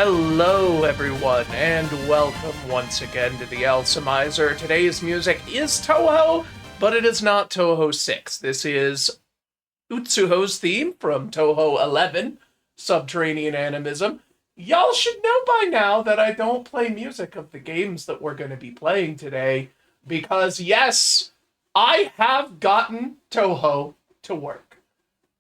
Hello, everyone, and welcome once again to the Elseomizer. Today's music is Touhou, but it is not Touhou 6. This is Utsuho's theme from Touhou 11, Subterranean Animism. Y'all should know by now that I don't play music of the games that we're going to be playing today, because yes, I have gotten Touhou to work.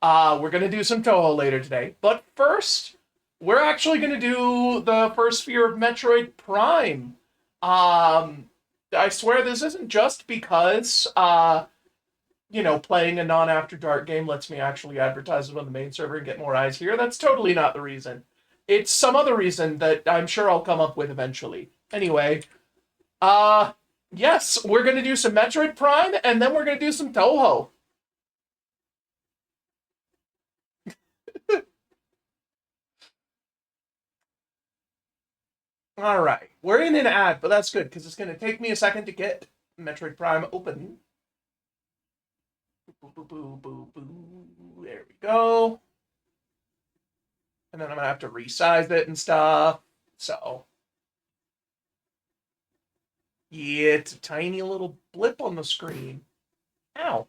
We're going to do some Touhou later today, but first, we're actually going to do the first sphere of Metroid Prime. I swear this isn't just because, playing a non-After Dark game lets me actually advertise it on the main server and get more eyes here. That's totally not the reason. It's some other reason that I'm sure I'll come up with eventually. Anyway, yes, we're going to do some Metroid Prime, and then we're going to do some Touhou. All right, we're in an ad, but that's good because it's going to take me a second to get Metroid Prime open. There we go. And then I'm going to have to resize it and stuff. So, yeah, it's a tiny little blip on the screen. Ow.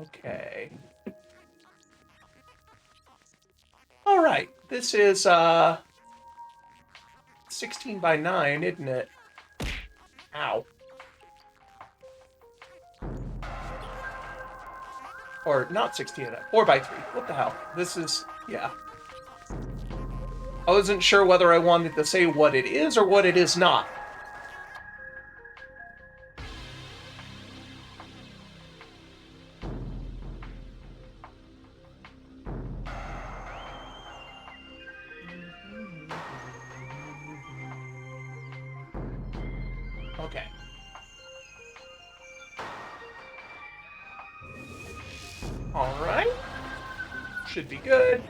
Okay. All right, this is 16 by 9, isn't it? Ow. Or not 16 by 9, 4 by 3. What the hell? This is, yeah. I wasn't sure whether I wanted to say what it is or what it is not. Okay. Alright. Should be good.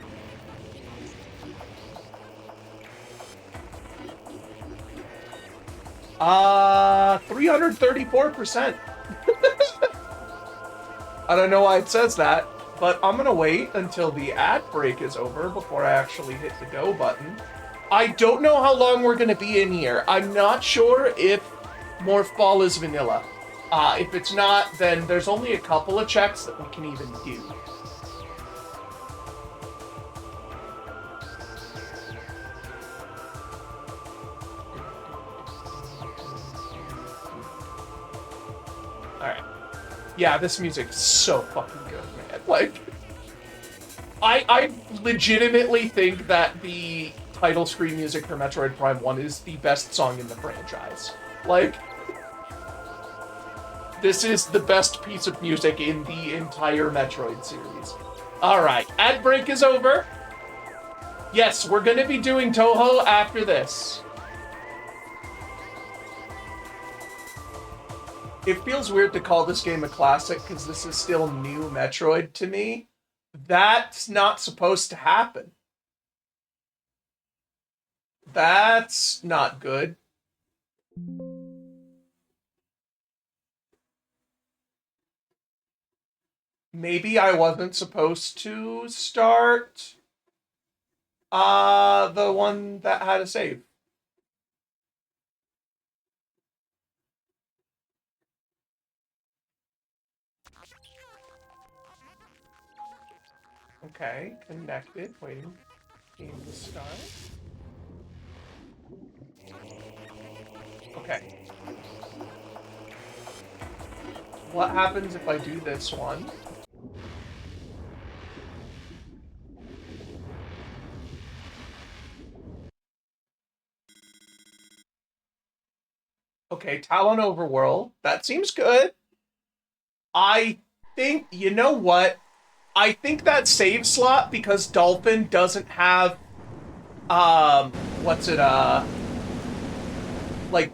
Uh, 334%. I don't know why it says that, but I'm gonna wait until the ad break is over before I actually hit the go button. I don't know how long we're gonna be in here. I'm not sure if Morph Ball is vanilla. If it's not, then there's only a couple of checks that we can even do. Alright. Yeah, this music's so fucking good, man. Like, I legitimately think that the title screen music for Metroid Prime 1 is the best song in the franchise. Like, this is the best piece of music in the entire Metroid series. Alright, ad break is over. Yes, we're gonna be doing Touhou after this. It feels weird to call this game a classic because this is still new Metroid to me. That's not supposed to happen. That's not good. Maybe I wasn't supposed to start the one that had a save. Okay, connected, waiting game to start. Okay. What happens if I do this one? Okay, Talon Overworld. That seems good. I think, you know what? I think that save slot, because Dolphin doesn't have, like,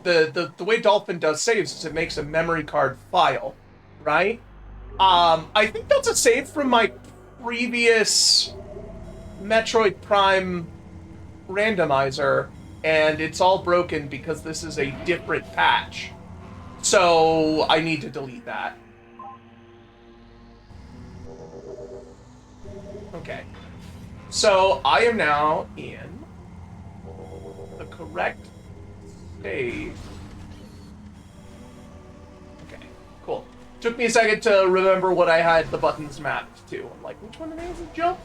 the way Dolphin does saves is it makes a memory card file, right? I think that's a save from my previous Metroid Prime randomizer, and it's all broken because this is a different patch. So I need to delete that. Okay. So I am now in the correct stage. Okay, cool. Took me a second to remember what I had the buttons mapped to. I'm like, which one of these is jump?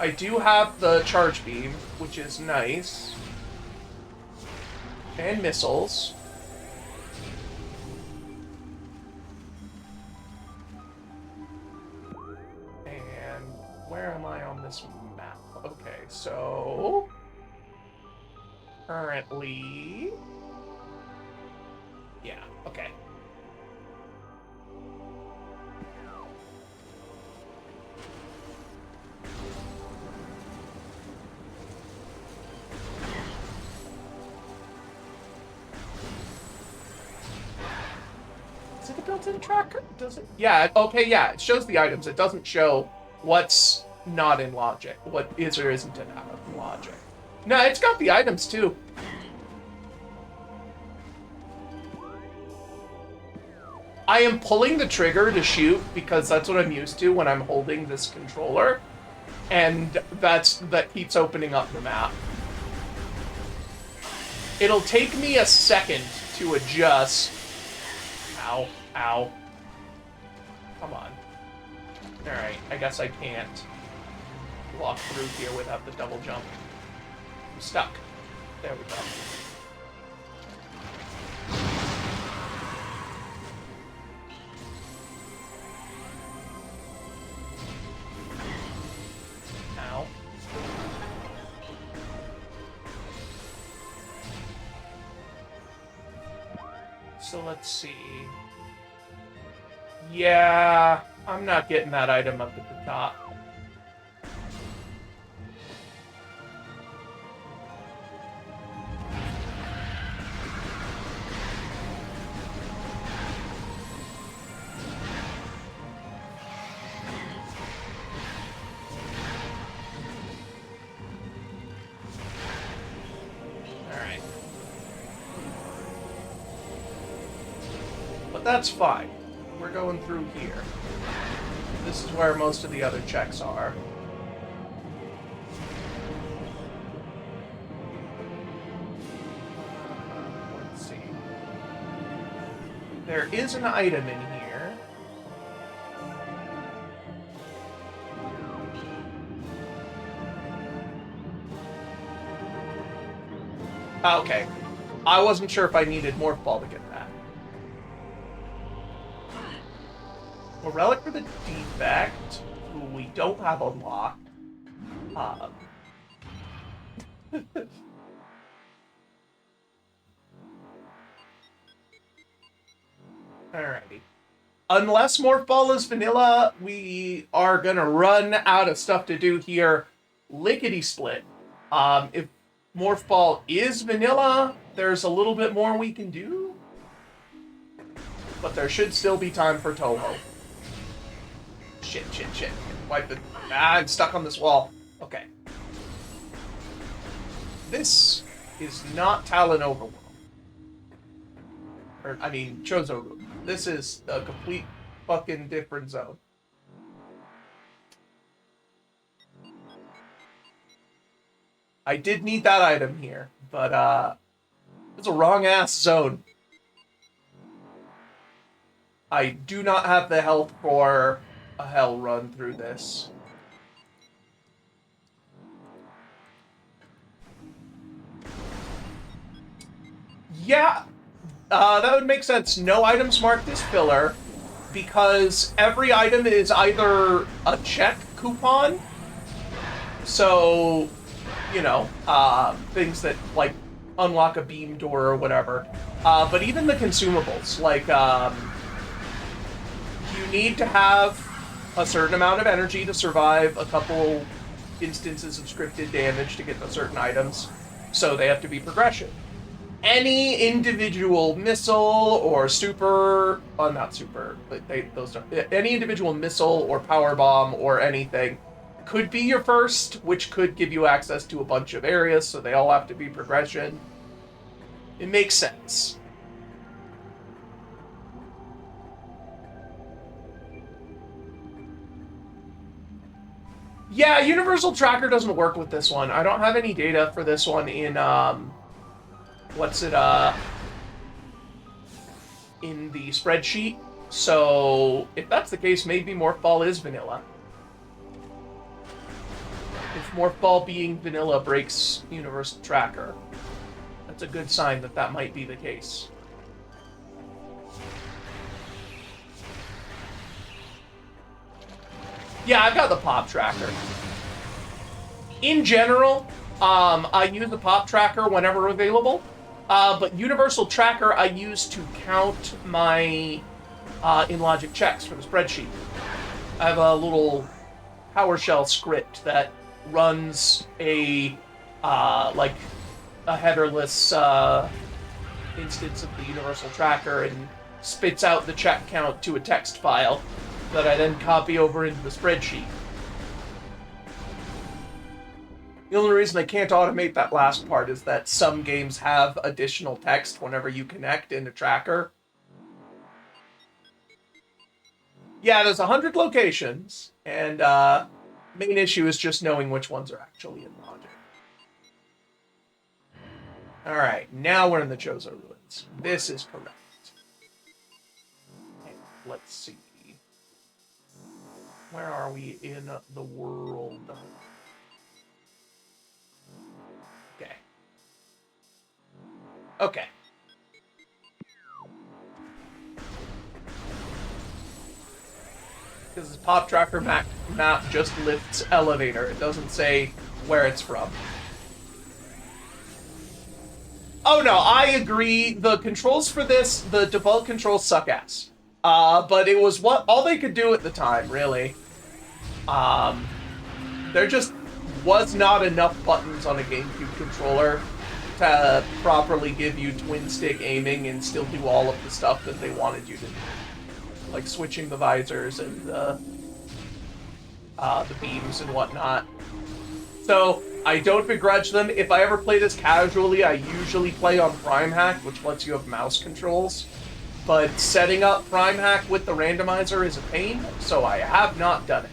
I do have the charge beam, which is nice. And missiles. And where am I on this map? Okay, so currently, yeah, okay. Is it a built-in tracker? Does it? Yeah, okay, yeah, it shows the items. It doesn't show what's not in logic, what is or isn't in logic. No, it's got the items too. I am pulling the trigger to shoot because that's what I'm used to when I'm holding this controller. And that keeps opening up the map. It'll take me a second to adjust. Ow, ow. Come on. Alright, I guess I can't walk through here without the double jump. I'm stuck. There we go. Ow. So let's see. Yeah, I'm not getting that item up at the top. Alright. But that's fine. We're going through here. This is where most of the other checks are. Let's see. There is an item in here. Okay. I wasn't sure if I needed Morph Ball to get that. A relic for the defect, who we don't have unlocked. Alrighty. Unless Morph Ball is vanilla, we are gonna run out of stuff to do here. Lickety split. If Morph Ball is vanilla, there's a little bit more we can do. But there should still be time for Touhou. Shit. Wipe it. Ah, I'm stuck on this wall. Okay. This is not Talon Overworld. Or, I mean, Chozo Room. This is a complete fucking different zone. I did need that item here, but, it's a wrong-ass zone. I do not have the health for a hell run through this. Yeah, that would make sense. No items marked as filler, because every item is either a check coupon, so, you know, things that, like, unlock a beam door or whatever. But even the consumables, like, you need to have a certain amount of energy to survive a couple instances of scripted damage to get the certain items, so they have to be progression. Any individual missile or super, not super, but those don't, any individual missile or power bomb or anything could be your first, which could give you access to a bunch of areas, so they all have to be progression. It makes sense. Yeah, Universal Tracker doesn't work with this one. I don't have any data for this one in, in the spreadsheet. So, if that's the case, maybe Morphball is vanilla. If Morphball being vanilla breaks Universal Tracker, that's a good sign that that might be the case. Yeah, I've got the pop tracker. In general, I use the pop tracker whenever available, but Universal Tracker I use to count my in-logic checks for the spreadsheet. I have a little PowerShell script that runs a like a headerless instance of the Universal Tracker and spits out the check count to a text file that I then copy over into the spreadsheet. The only reason I can't automate that last part is that some games have additional text whenever you connect in a tracker. Yeah, there's 100 locations, and main issue is just knowing which ones are actually in logic. Alright, now we're in the Chozo Ruins. This is correct. And let's see. Where are we in the world? Okay. Okay. Because this pop tracker map just lifts elevator. It doesn't say where it's from. Oh no, I agree. The controls for this, the default controls suck ass. But it was what all they could do at the time, really. There just was not enough buttons on a GameCube controller to properly give you twin stick aiming and still do all of the stuff that they wanted you to do. Like switching the visors and the beams and whatnot. So, I don't begrudge them. If I ever play this casually, I usually play on Prime Hack, which lets you have mouse controls. But setting up Prime Hack with the randomizer is a pain, so I have not done it.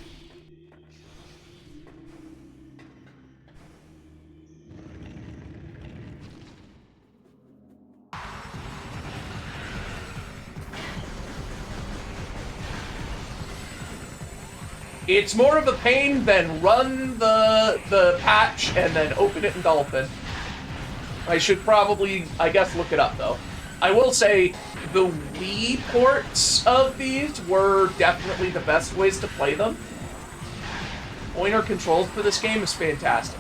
It's more of a pain than run the patch and then open it in Dolphin. I should probably, I guess, look it up, though. I will say, the Wii ports of these were definitely the best ways to play them. Pointer controls for this game is fantastic.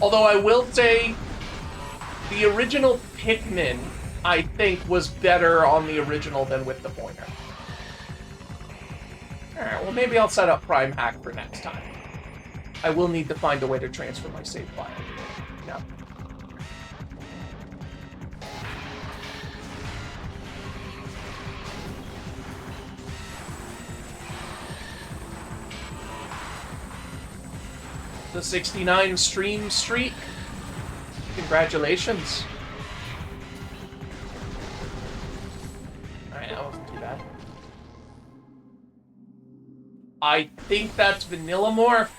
Although I will say, the original Pikmin, I think, was better on the original than with the pointer. Alright, well maybe I'll set up Prime Hack for next time. I will need to find a way to transfer my save file. Yeah. The 69 stream streak. Congratulations. Alright, that wasn't too bad. I think that's Vanilla Morph.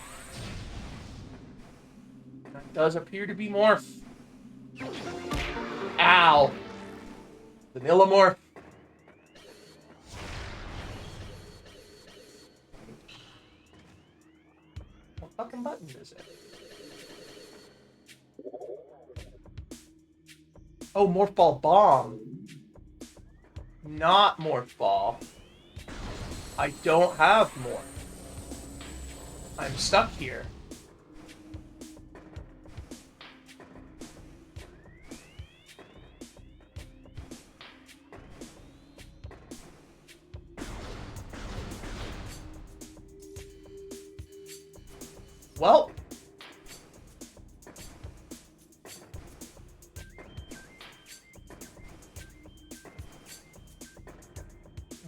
That does appear to be Morph. Ow. Vanilla Morph. What fucking button is it? Oh, Morph Ball Bomb. Not Morph Ball. I don't have Morph. I'm stuck here. Well.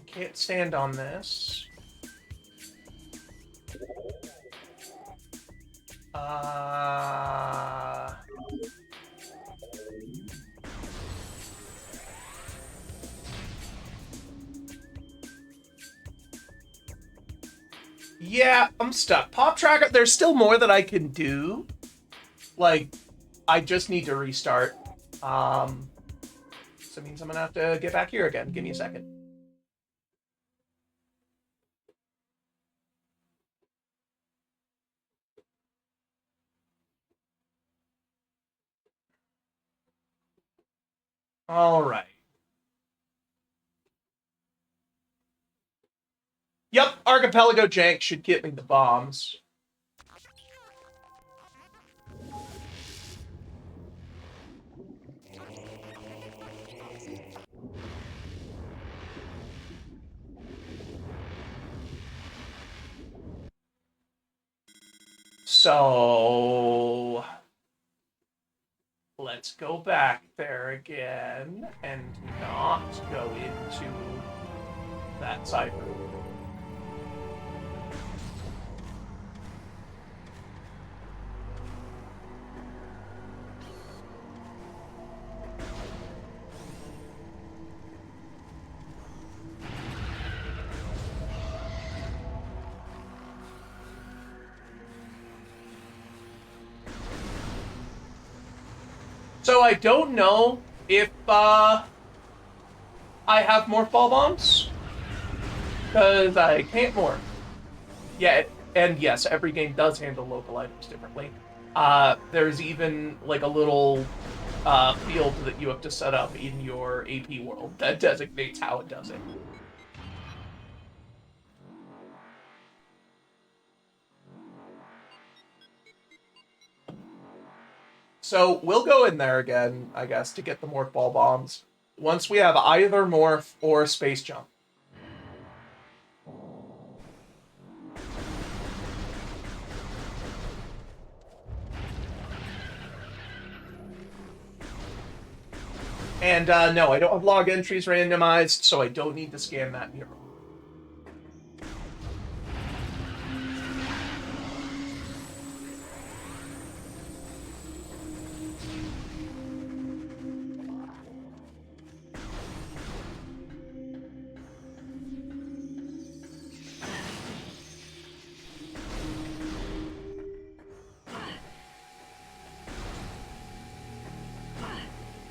Can't stand on this. Yeah, I'm stuck. Pop tracker, there's still more that I can do. Like, I just need to restart. So it means I'm gonna have to get back here again. Give me a second. All right. Yep, Archipelago Jank should get me the bombs. So let's go back there again and not go into that side room. So I don't know if I have more fall bombs, because I can't more. Yeah, and yes, every game does handle local items differently. There's even like a little field that you have to set up in your AP world that designates how it does it. So we'll go in there again, I guess, to get the morph ball bombs once we have either morph or space jump. And no, I don't have log entries randomized, so I don't need to scan that mural.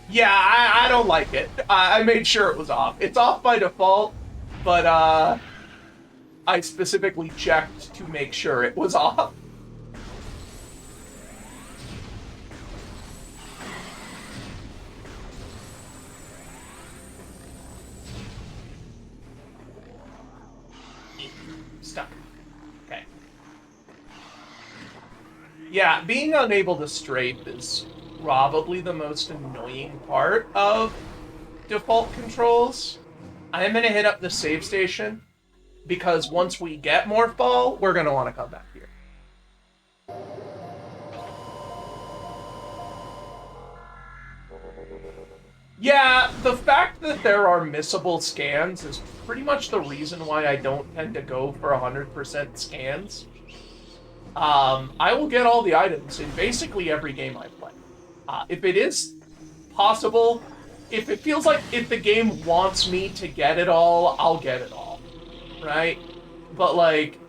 Yeah, I don't like it. I made sure it was off. It's off by default, but I specifically checked to make sure it was off. Stuck. Okay. Yeah, being unable to strafe is probably the most annoying part of default controls. I am going to hit up the save station, because once we get Morph Ball, we're going to want to come back here. Yeah, the fact that there are missable scans is pretty much the reason why I don't tend to go for 100% scans. I will get all the items in basically every game I play. If it is possible, if it feels like if the game wants me to get it all, I'll get it all, right? But like,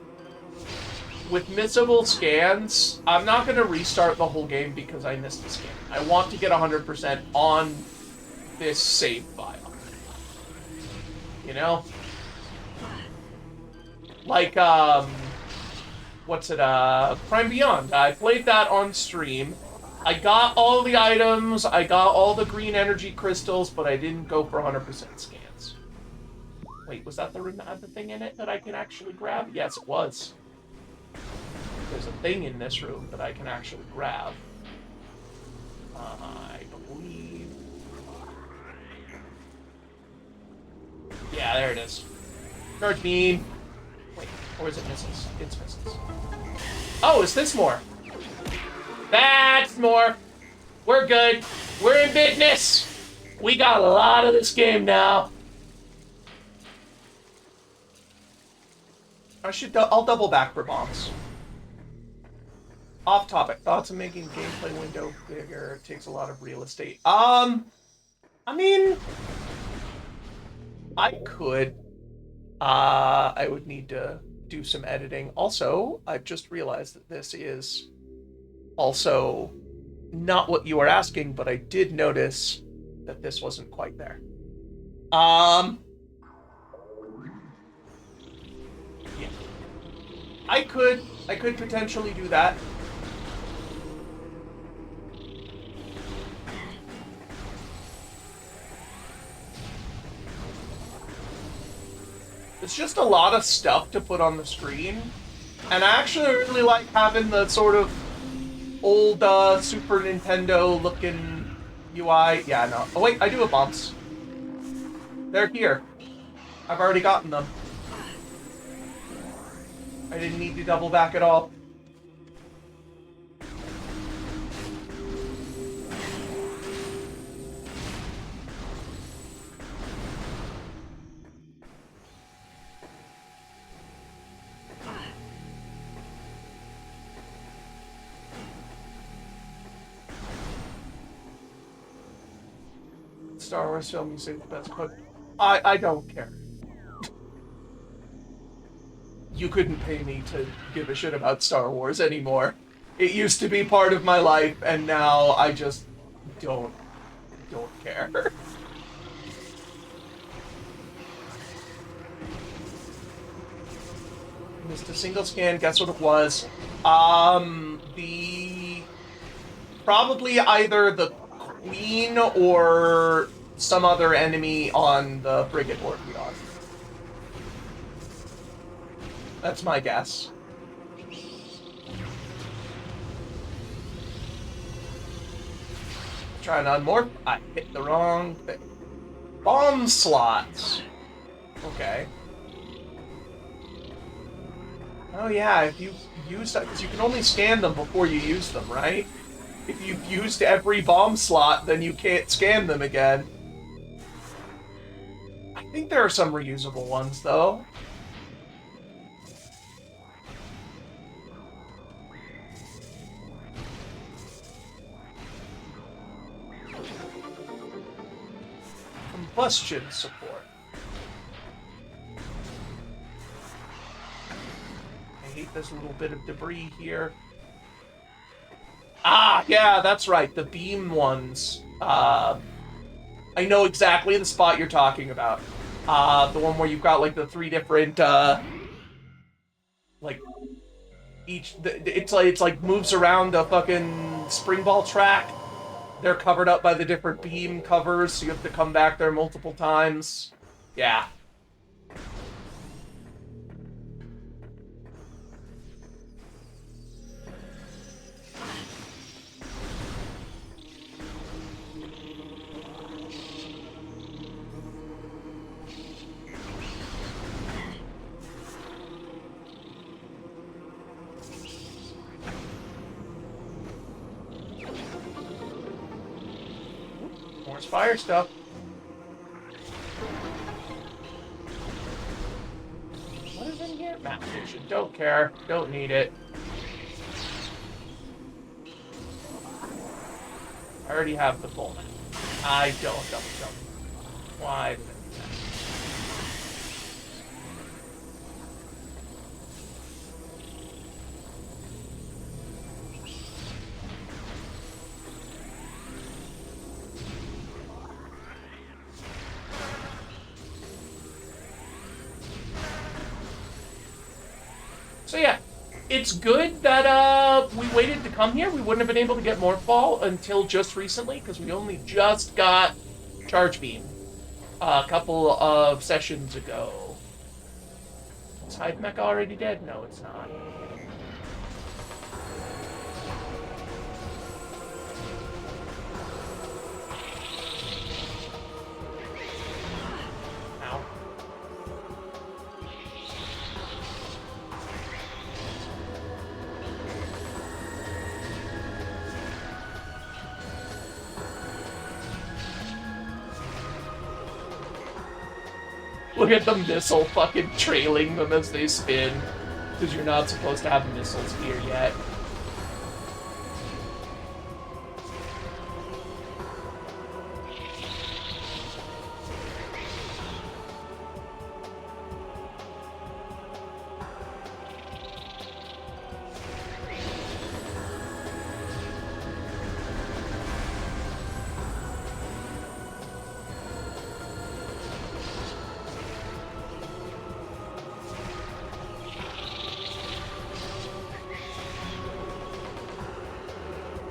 with missable scans, I'm not going to restart the whole game because I missed a scan. I want to get 100% on this save file. You know? Like, what's it, Prime Beyond. I played that on stream. I got all the items, I got all the green energy crystals, but I didn't go for 100% scans. Wait, was that the room that had the thing in it that I can actually grab? Yes, it was. There's a thing in this room that I can actually grab. I believe... Yeah, there it is. Charge beam. Wait, or is it missiles? It's missiles. Oh, is this more? That's more. We're good. We're in business. We got a lot of this game now. I'll double back for bombs. Off topic. Thoughts of making gameplay window bigger. It takes a lot of real estate. I mean, I could. I would need to do some editing. Also, I've just realized that this is also not what you were asking, but I did notice that this wasn't quite there. Yeah. I could potentially do that. It's just a lot of stuff to put on the screen, and I actually really like having the sort of old Super Nintendo looking UI. Yeah, no. Oh wait, I do have bumps. They're here. I've already gotten them. I didn't need to double back at all. Star Wars film music, the best quote. I don't care. You couldn't pay me to give a shit about Star Wars anymore. It used to be part of my life, and now I just don't care. Missed a single scan. Guess what it was? The probably either the Queen or some other enemy on the frigate Orpheon. That's my guess. Trying to unmorph. I hit the wrong thing. Bomb slots. Okay. Oh yeah, if you use that, because you can only scan them before you use them, right? If you've used every bomb slot, then you can't scan them again. I think there are some reusable ones, though. Combustion support. I hate this little bit of debris here. Ah, yeah, that's right. The beam ones. I know exactly the spot you're talking about. The one where you've got like the three different, like each. It's like moves around a fucking spring ball track. They're covered up by the different beam covers, so you have to come back there multiple times. Yeah. More fire stuff. What is in here? Map vision. Don't care. Don't need it. I already have the full map. I don't. Why did I do that? So yeah, it's good that we waited to come here. We wouldn't have been able to get Morphball until just recently, because we only just got Charge Beam a couple of sessions ago. Is Hive Mech already dead? No, it's not. Ow. Look at the missile fucking trailing them as they spin. Because you're not supposed to have missiles here yet.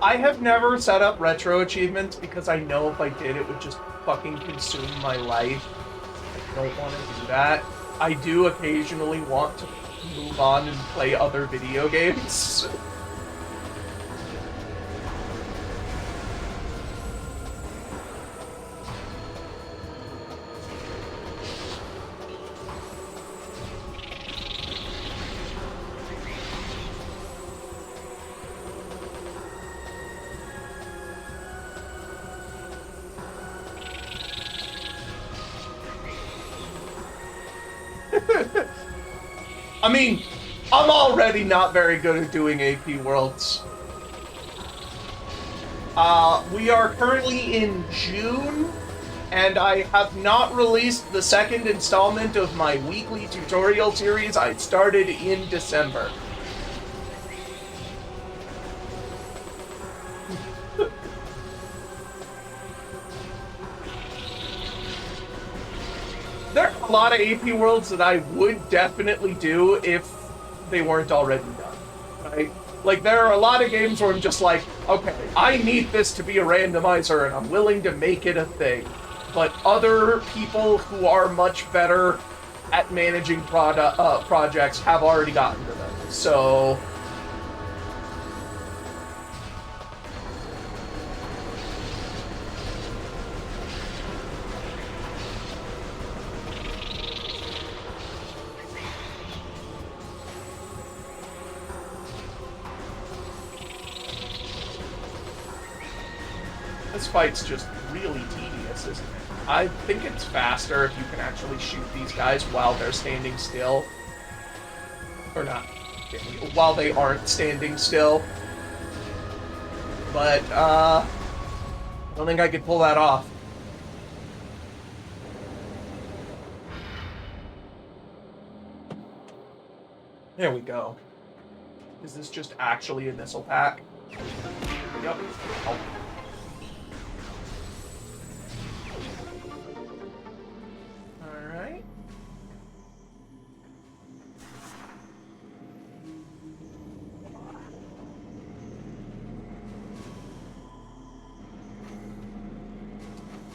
I have never set up retro achievements because I know if I did, it would just fucking consume my life. I don't want to do that. I do occasionally want to move on and play other video games. I mean, I'm already not very good at doing AP Worlds. We are currently in June, and I have not released the second installment of my weekly tutorial series I started in December. There are a lot of AP Worlds that I would definitely do if they weren't already done, right? Like, there are a lot of games where I'm just like, okay, I need this to be a randomizer, and I'm willing to make it a thing. But other people who are much better at managing projects have already gotten to them. So... this fight's just really tedious, isn't it? I think it's faster if you can actually shoot these guys while they're standing still. Or not. While they aren't standing still. But, I don't think I could pull that off. There we go. Is this just actually a missile pack? Yep. Oh. Alright.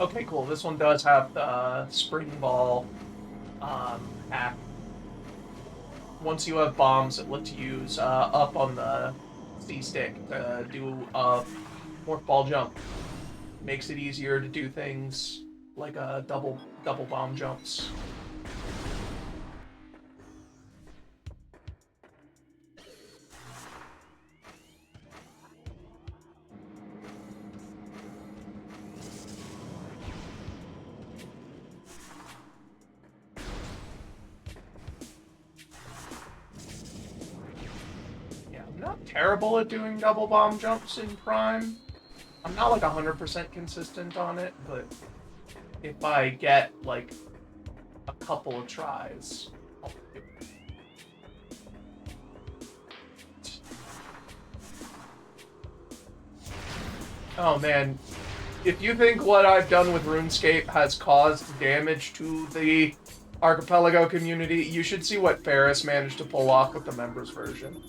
Okay, cool. This one does have the spring ball hack. Once you have bombs, it lets you use up on the C stick to do a morph ball jump. Makes it easier to do things like double bomb jumps. Terrible at doing double bomb jumps in Prime. I'm not like 100% consistent on it, but if I get like a couple of tries, I'll do it. Oh man, if you think what I've done with RuneScape has caused damage to the Archipelago community, you should see what Ferris managed to pull off with the members version.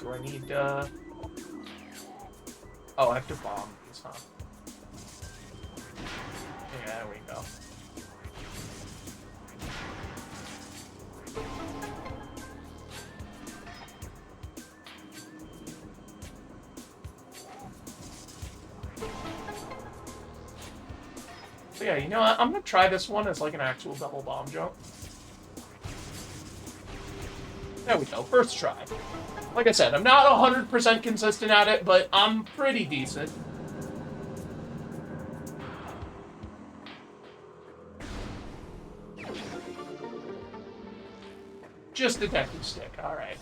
Do I need, Oh, I have to bomb these, huh? Yeah, there we go. So yeah, you know what? I'm gonna try this one as like an actual double bomb jump. There we go, first try. Like I said, I'm not 100% consistent at it, but I'm pretty decent. Just detective stick, alright.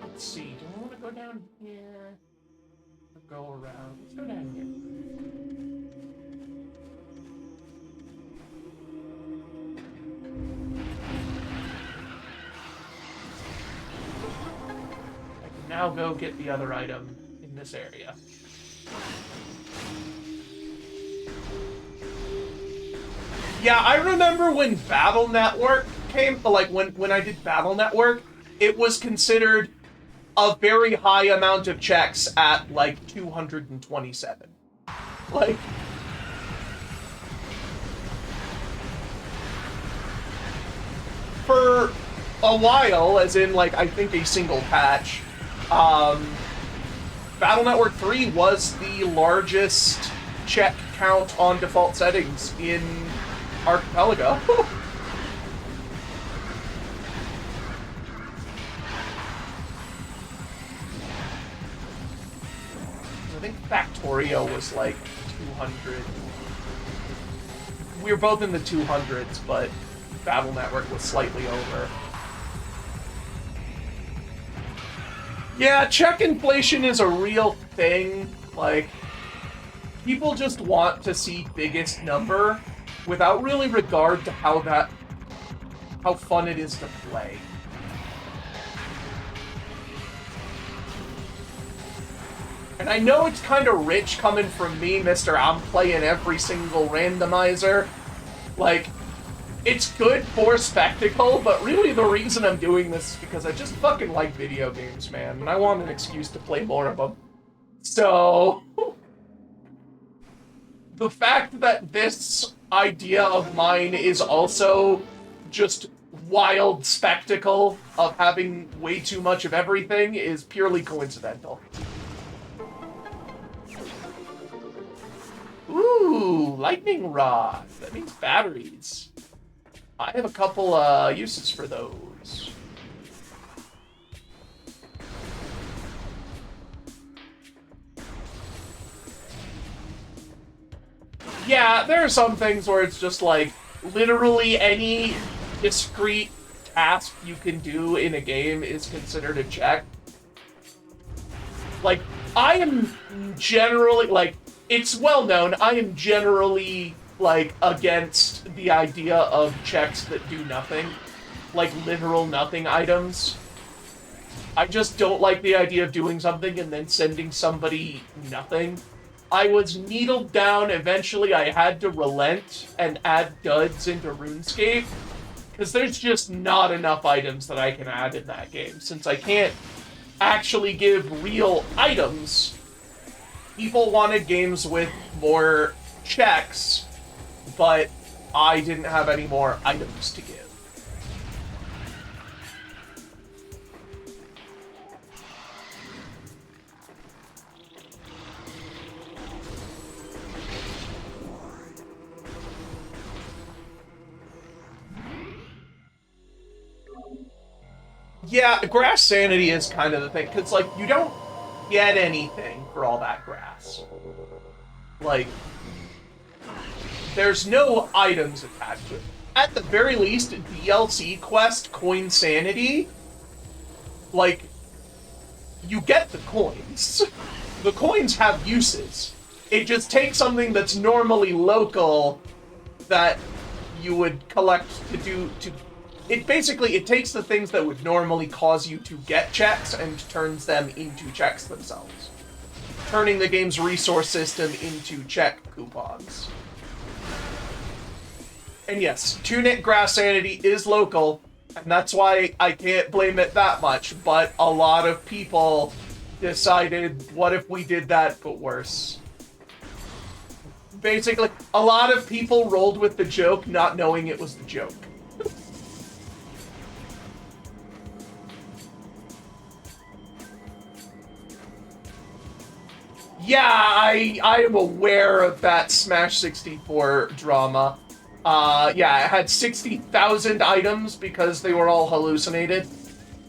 Let's see, do I want to go down here? Or go around? Let's go down here. now go get the other item in this area. Yeah, I remember when Battle Network came, like when I did Battle Network, it was considered a very high amount of checks at like 227. Like, for a while, as in like I think a single patch, Battle Network 3 was the largest check count on default settings in Archipelago. I think Factorio was like 200. We were both in the 200s, but Battle Network was slightly over. Yeah, check inflation is a real thing. Like, people just want to see biggest number without really regard to how fun it is to play. And I know it's kind of rich coming from me, Mr. I'm playing every single randomizer. Like, it's good for spectacle, but really the reason I'm doing this is because I just fucking like video games, man, and I want an excuse to play more of them. So, the fact that this idea of mine is also just wild spectacle of having way too much of everything is purely coincidental. Ooh, lightning rod. That means batteries. I have a couple uses for those. Yeah, there are some things where it's just like, literally any discrete task you can do in a game is considered a check. Like, I am generally, like, it's well known, I am generally, like, against the idea of checks that do nothing. Like, literal nothing items. I just don't like the idea of doing something and then sending somebody nothing. I was needled down, eventually I had to relent and add duds into RuneScape, because there's just not enough items that I can add in that game. Since I can't actually give real items, people wanted games with more checks, but I didn't have any more items to give. Yeah, grass sanity is kind of the thing, because, like, you don't get anything for all that grass. Like, there's no items attached to it. At the very least, DLC quest coin sanity, like, you get the coins. The coins have uses. It just takes something that's normally local that you would collect it basically, it takes the things that would normally cause you to get checks and turns them into checks themselves. Turning the game's resource system into check coupons. And yes, Tunic Grass Sanity is local, and that's why I can't blame it that much, but a lot of people decided, what if we did that, but worse? Basically, a lot of people rolled with the joke, not knowing it was the joke. Yeah, I am aware of that Smash 64 drama. Yeah, it had 60,000 items because they were all hallucinated.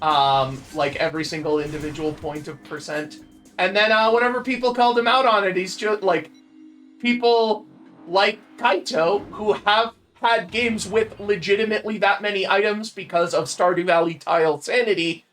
Like every single individual point of percent. And then whenever people called him out on it, he's just like, people like Kaito, who have had games with legitimately that many items because of Stardew Valley tile sanity,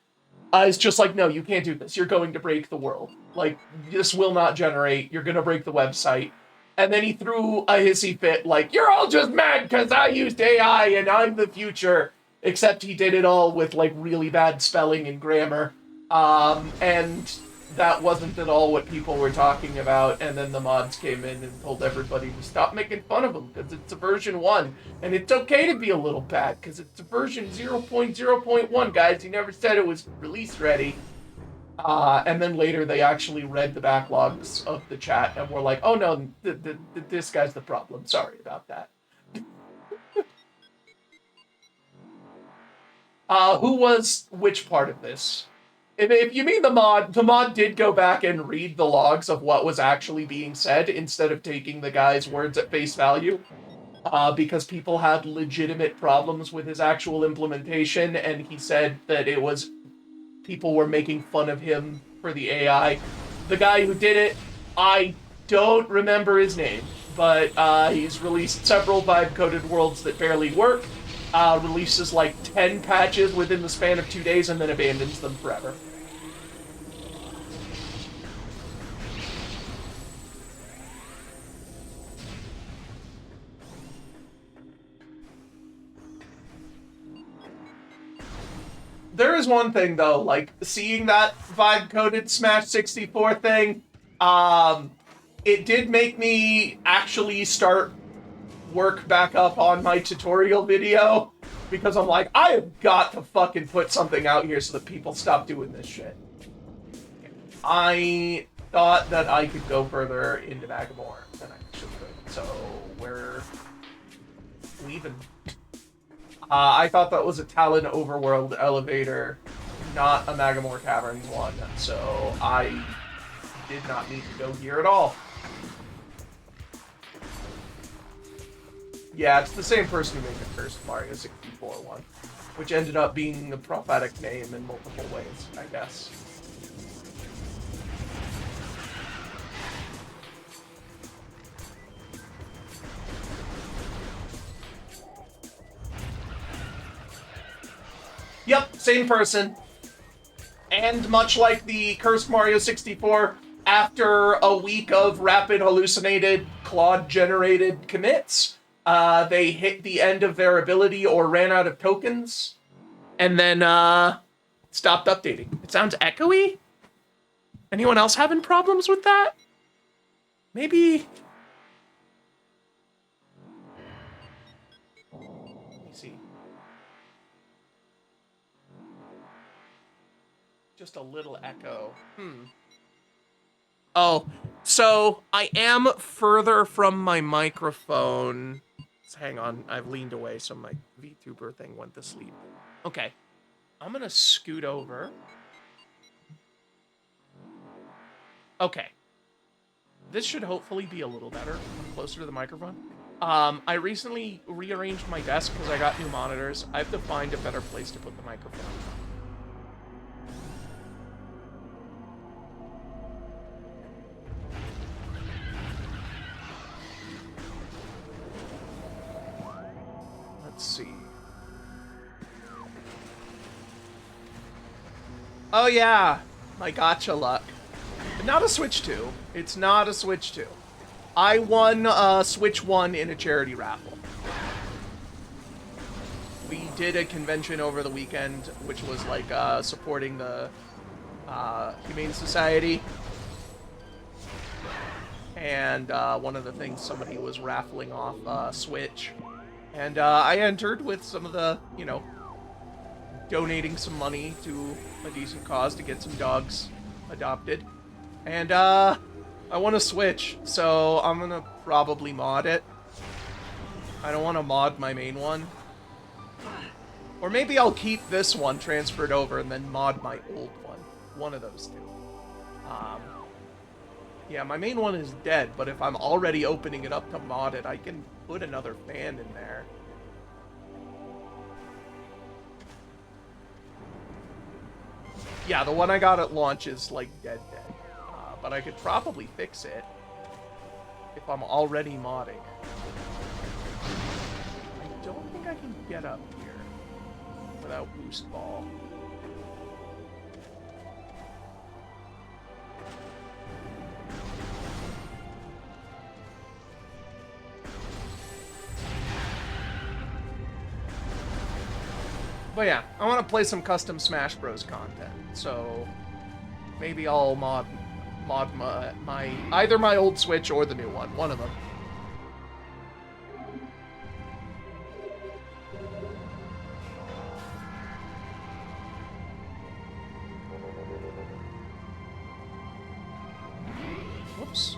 is just like, no, you can't do this. You're going to break the world. Like, this will not generate. You're going to break the website. And then he threw a hissy fit, like, you're all just mad because I used AI and I'm the future. Except he did it all with, like, really bad spelling and grammar. And that wasn't at all what people were talking about, and then the mods came in and told everybody to stop making fun of them, because it's a version 1, and it's okay to be a little bad, because it's a version 0.0.1, guys. You never said it was release ready. And then later they actually read the backlogs of the chat and were like, oh no, this guy's the problem. Sorry about that. Who was which part of this? If you mean the mod did go back and read the logs of what was actually being said instead of taking the guy's words at face value. Because people had legitimate problems with his actual implementation, and he said that it was people were making fun of him for the AI. The guy who did it, I don't remember his name, but he's released several vibe-coded worlds that barely work, releases like 10 patches within the span of 2 days, and then abandons them forever. There is one thing though, like seeing that vibe-coded Smash 64 thing, it did make me actually start work back up on my tutorial video, because I'm like, I have got to fucking put something out here so that people stop doing this shit. I thought that I could go further into Magamore than I actually could, so we're leaving. I thought that was a Talon Overworld elevator, not a Magamore Caverns one, so I did not need to go here at all. Yeah, it's the same person who made the first Mario 64 one, which ended up being a prophetic name in multiple ways, I guess. Yep, same person. And much like the Cursed Mario 64, after a week of rapid hallucinated Claude-generated commits, they hit the end of their ability or ran out of tokens, and then stopped updating. It sounds echoey? Anyone else having problems with that? Maybe... Let me see. Just a little echo. Oh, so I am further from my microphone. Hang on, I've leaned away so my VTuber thing went to sleep. Okay, I'm gonna scoot over. Okay. This should hopefully be a little better. I'm closer to the microphone. I recently rearranged my desk because I got new monitors. I have to find a better place to put the microphone. Let's see. Oh yeah, my gacha luck. Not a Switch 2. It's not a Switch 2. I won Switch 1 in a charity raffle. We did a convention over the weekend, which was like supporting the Humane Society. And one of the things, somebody was raffling off Switch. And I entered with some of the, you know, donating some money to a decent cause to get some dogs adopted. And I want a Switch, so I'm gonna probably mod it. I don't want to mod my main one. Or maybe I'll keep this one transferred over and then mod my old one. One of those two. Yeah, my main one is dead, but if I'm already opening it up to mod it, I can put another fan in there. Yeah, the one I got at launch is, like, dead. But I could probably fix it if I'm already modding. I don't think I can get up here without boost ball. But yeah, I want to play some custom Smash Bros. Content, so maybe I'll mod my either my old Switch or the new one of them. Whoops.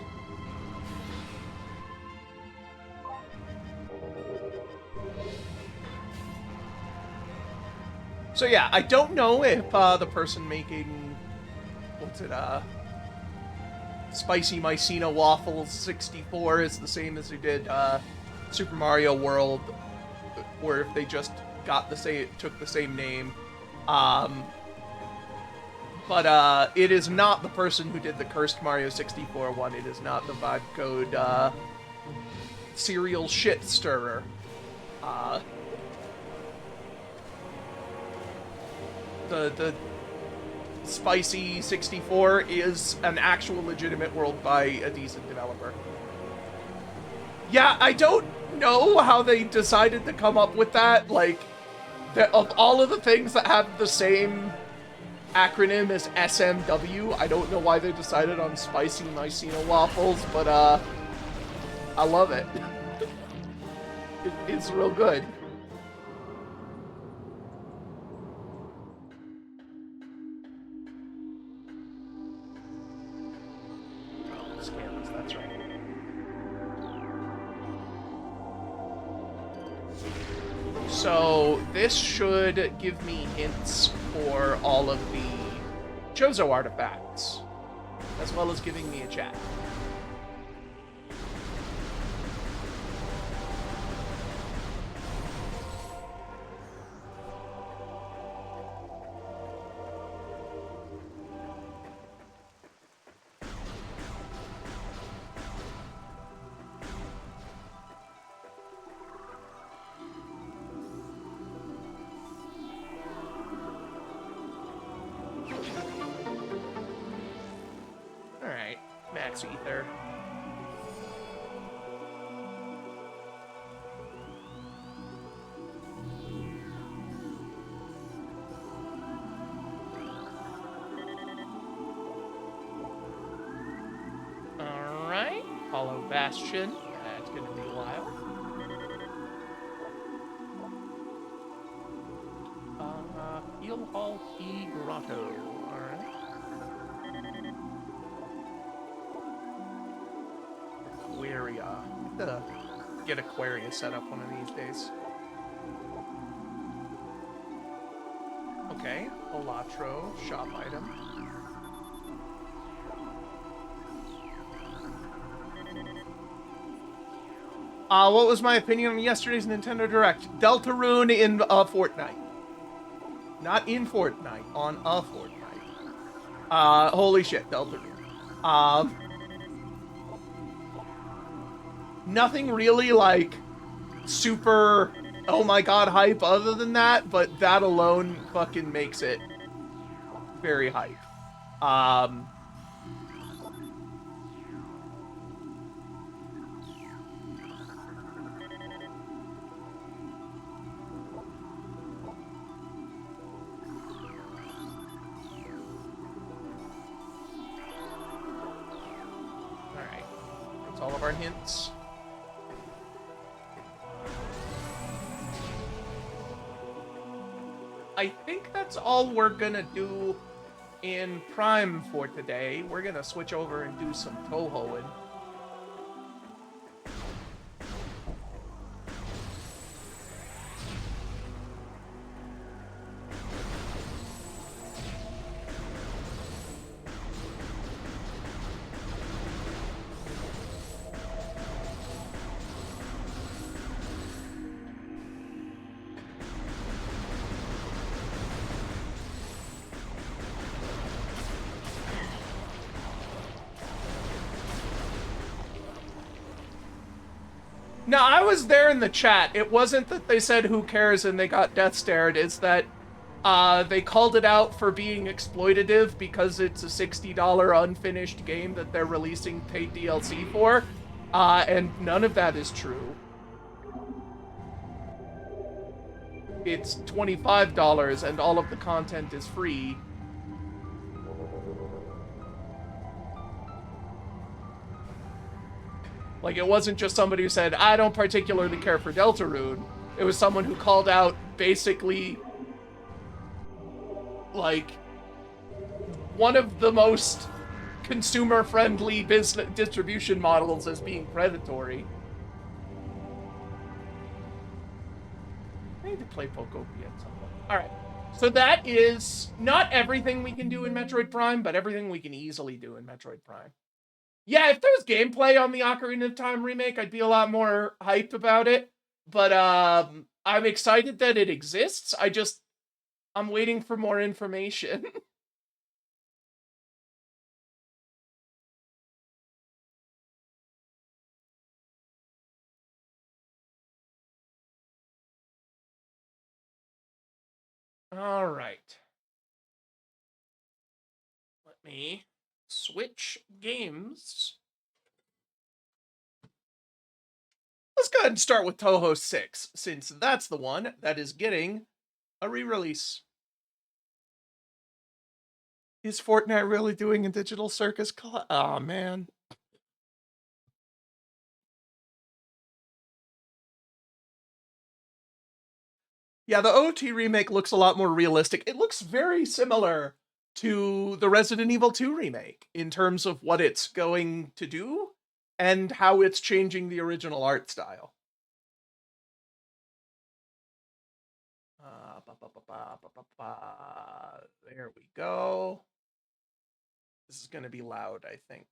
So yeah, I don't know if the person making, what's it, Spicy Mycena Waffles 64 is the same as who did Super Mario World, or if they just got took the same name. But it is not the person who did the Cursed Mario 64 one. It is not the Vibe Code Serial Shit Stirrer. The Spicy 64 is an actual legitimate world by a decent developer. Yeah, I don't know how they decided to come up with that. Like, of all of the things that have the same acronym as SMW, I don't know why they decided on Spicy Mycena Waffles, but I love it. It's real good. That's right. So this should give me hints for all of the Chozo artifacts, as well as giving me a chat. Max Ether. Alright. Hollow Bastion. That's gonna be wild. Heel Hall Key Grotto. Alright. Aquaria. Get Aquaria set up one of these days. Okay, Elatro, shop item. What was my opinion on yesterday's Nintendo Direct? Deltarune in Fortnite. Not in Fortnite, on a Fortnite. Holy shit, Deltarune. Nothing really, like, super, oh my god, hype other than that, but that alone fucking makes it very hype. Alright. That's all of our hints. I think that's all we're gonna do in Prime for today. We're gonna switch over and do some Touhouing. No, I was there in the chat. It wasn't that they said who cares and they got death stared. It's that they called it out for being exploitative because it's a $60 unfinished game that they're releasing paid DLC for. And none of that is true. it's $25 and all of the content is free. Like, it wasn't just somebody who said, I don't particularly care for Deltarune. It was someone who called out basically, like, one of the most consumer-friendly business distribution models as being predatory. I need to play Pokopia at some point. Alright, so that is not everything we can do in Metroid Prime, but everything we can easily do in Metroid Prime. Yeah, if there was gameplay on the Ocarina of Time remake, I'd be a lot more hyped about it. But I'm excited that it exists. I'm waiting for more information. All right. Let me switch games. Let's go ahead and start with Touhou 6, since that's the one that is getting a re-release. Is Fortnite really doing a digital circus? Oh, man. Yeah, the OT remake looks a lot more realistic. It looks very similar to the Resident Evil 2 remake in terms of what it's going to do and how it's changing the original art style. There we go. This is going to be loud, I think.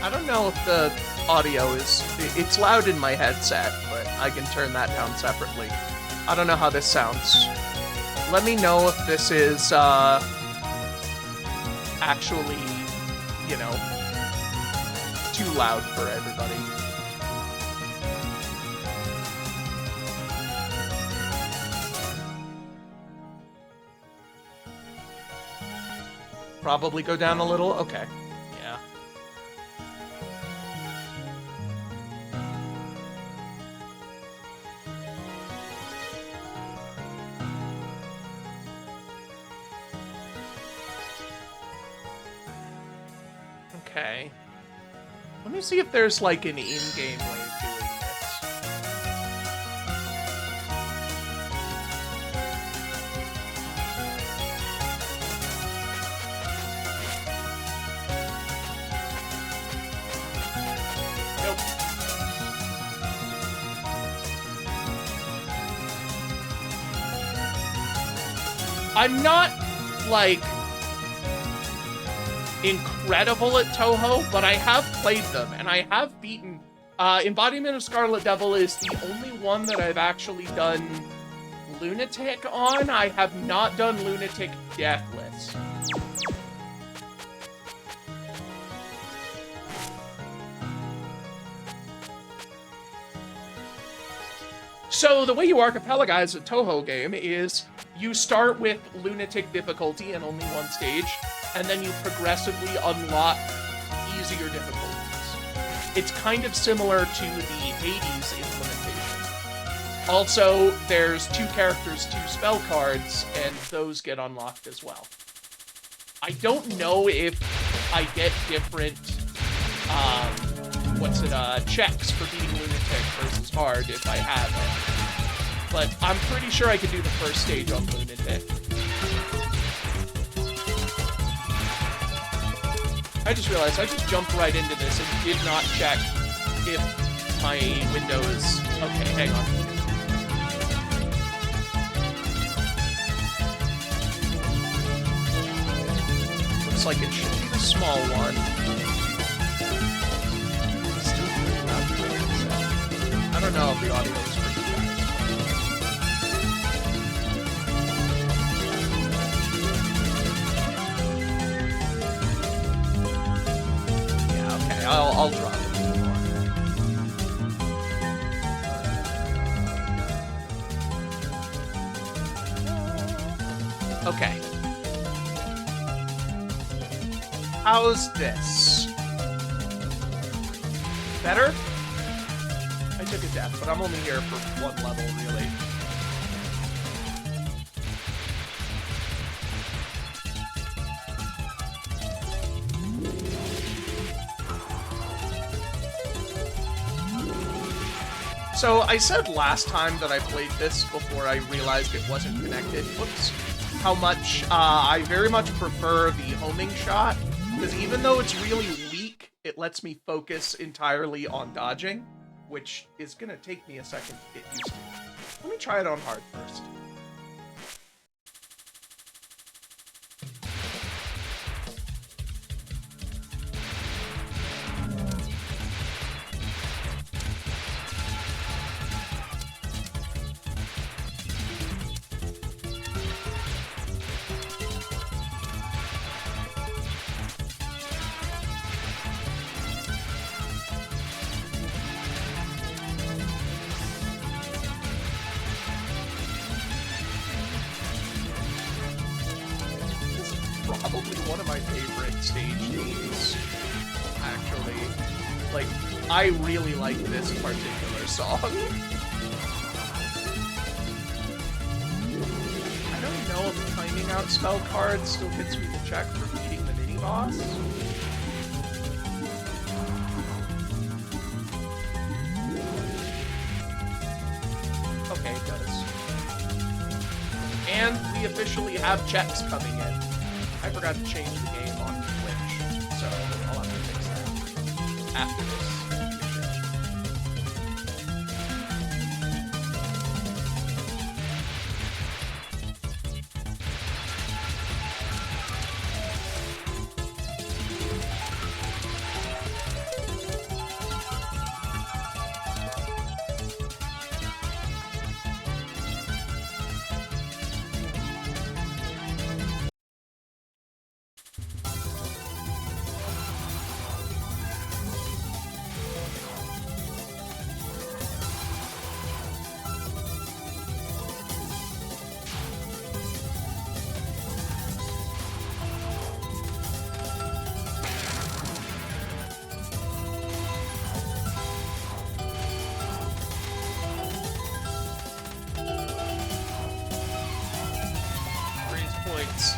I don't know if the audio is... It's loud in my headset, but I can turn that down separately. I don't know how this sounds. Let me know if this is, actually, you know, too loud for everybody. Probably go down a little? Okay. Yeah. Okay. Let me see if there's, like, an in-game way of doing this. Nope. I'm not, like, incredible at Touhou, but I have played them, and I have beaten... Embodiment of Scarlet Devil is the only one that I've actually done Lunatic on. I have not done Lunatic Deathless. So the way you archipelagize a Touhou game is you start with Lunatic difficulty and only one stage, and then you progressively unlock easier difficulties. It's kind of similar to the Hades implementation. Also, there's 2 characters, 2 spell cards, and those get unlocked as well. I don't know if I get different, checks for beating Lunatic versus Hard if I have it. But I'm pretty sure I could do the first stage on Lunatic. I just realized I just jumped right into this and did not check if my window is... Okay, hang on. Looks like it should be the small one. Still pretty loud. I don't know if the audio is pretty bad. Okay. How's this? Better? I took a death, but I'm only here for one level, really. So I said last time that I played this before I realized it wasn't connected. Whoops. How much I very much prefer the homing shot, because even though it's really weak, it lets me focus entirely on dodging, which is gonna take me a second to get used to. Let me try it on hard first. Probably one of my favorite stage themes, actually. Like, I really like this particular song. I don't know if timing out spell cards still gets me the check for beating the mini-boss. Okay, it does. And we officially have checks coming in. I forgot to change the game on Twitch, so I'll have to fix that after this mission. Points.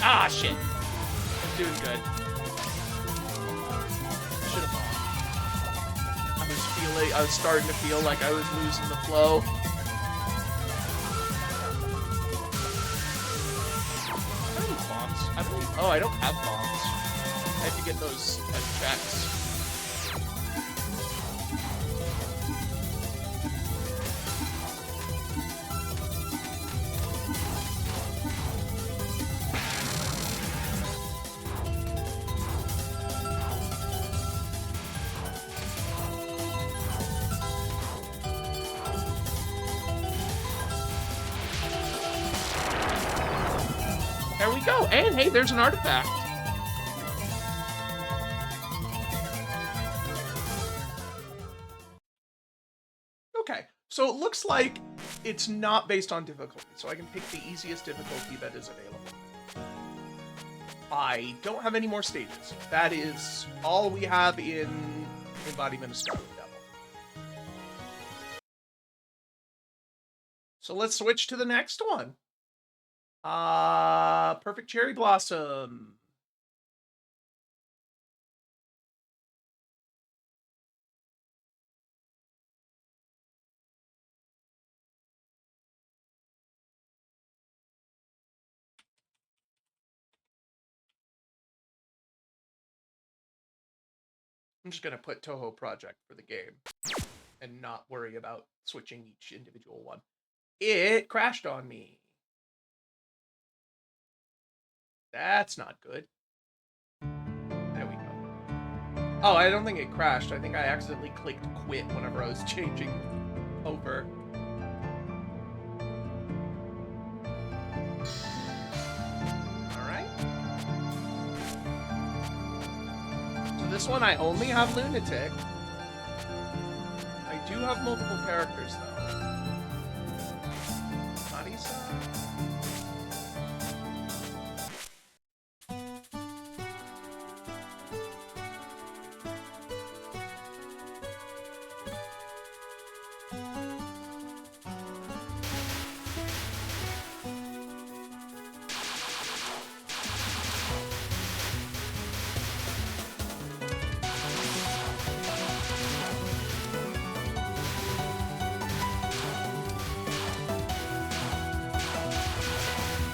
Ah, shit. I'm doing good. Should've bombed. I was starting to feel like I was losing the flow. I don't need bombs. Oh, I don't have bombs. I have to get those as checks. There we go. And hey, there's an artifact. Okay, so it looks like it's not based on difficulty, so I can pick the easiest difficulty that is available. I don't have any more stages. That is all we have in Embodiment of Scarlet Devil. So let's switch to the next one. Perfect Cherry Blossom. I'm just gonna put Touhou Project for the game and not worry about switching each individual one. It crashed on me. That's not good. There we go. Oh, I don't think it crashed. I think I accidentally clicked quit whenever I was changing over. Alright. So this one I only have Lunatic. I do have multiple characters, though. Marisa?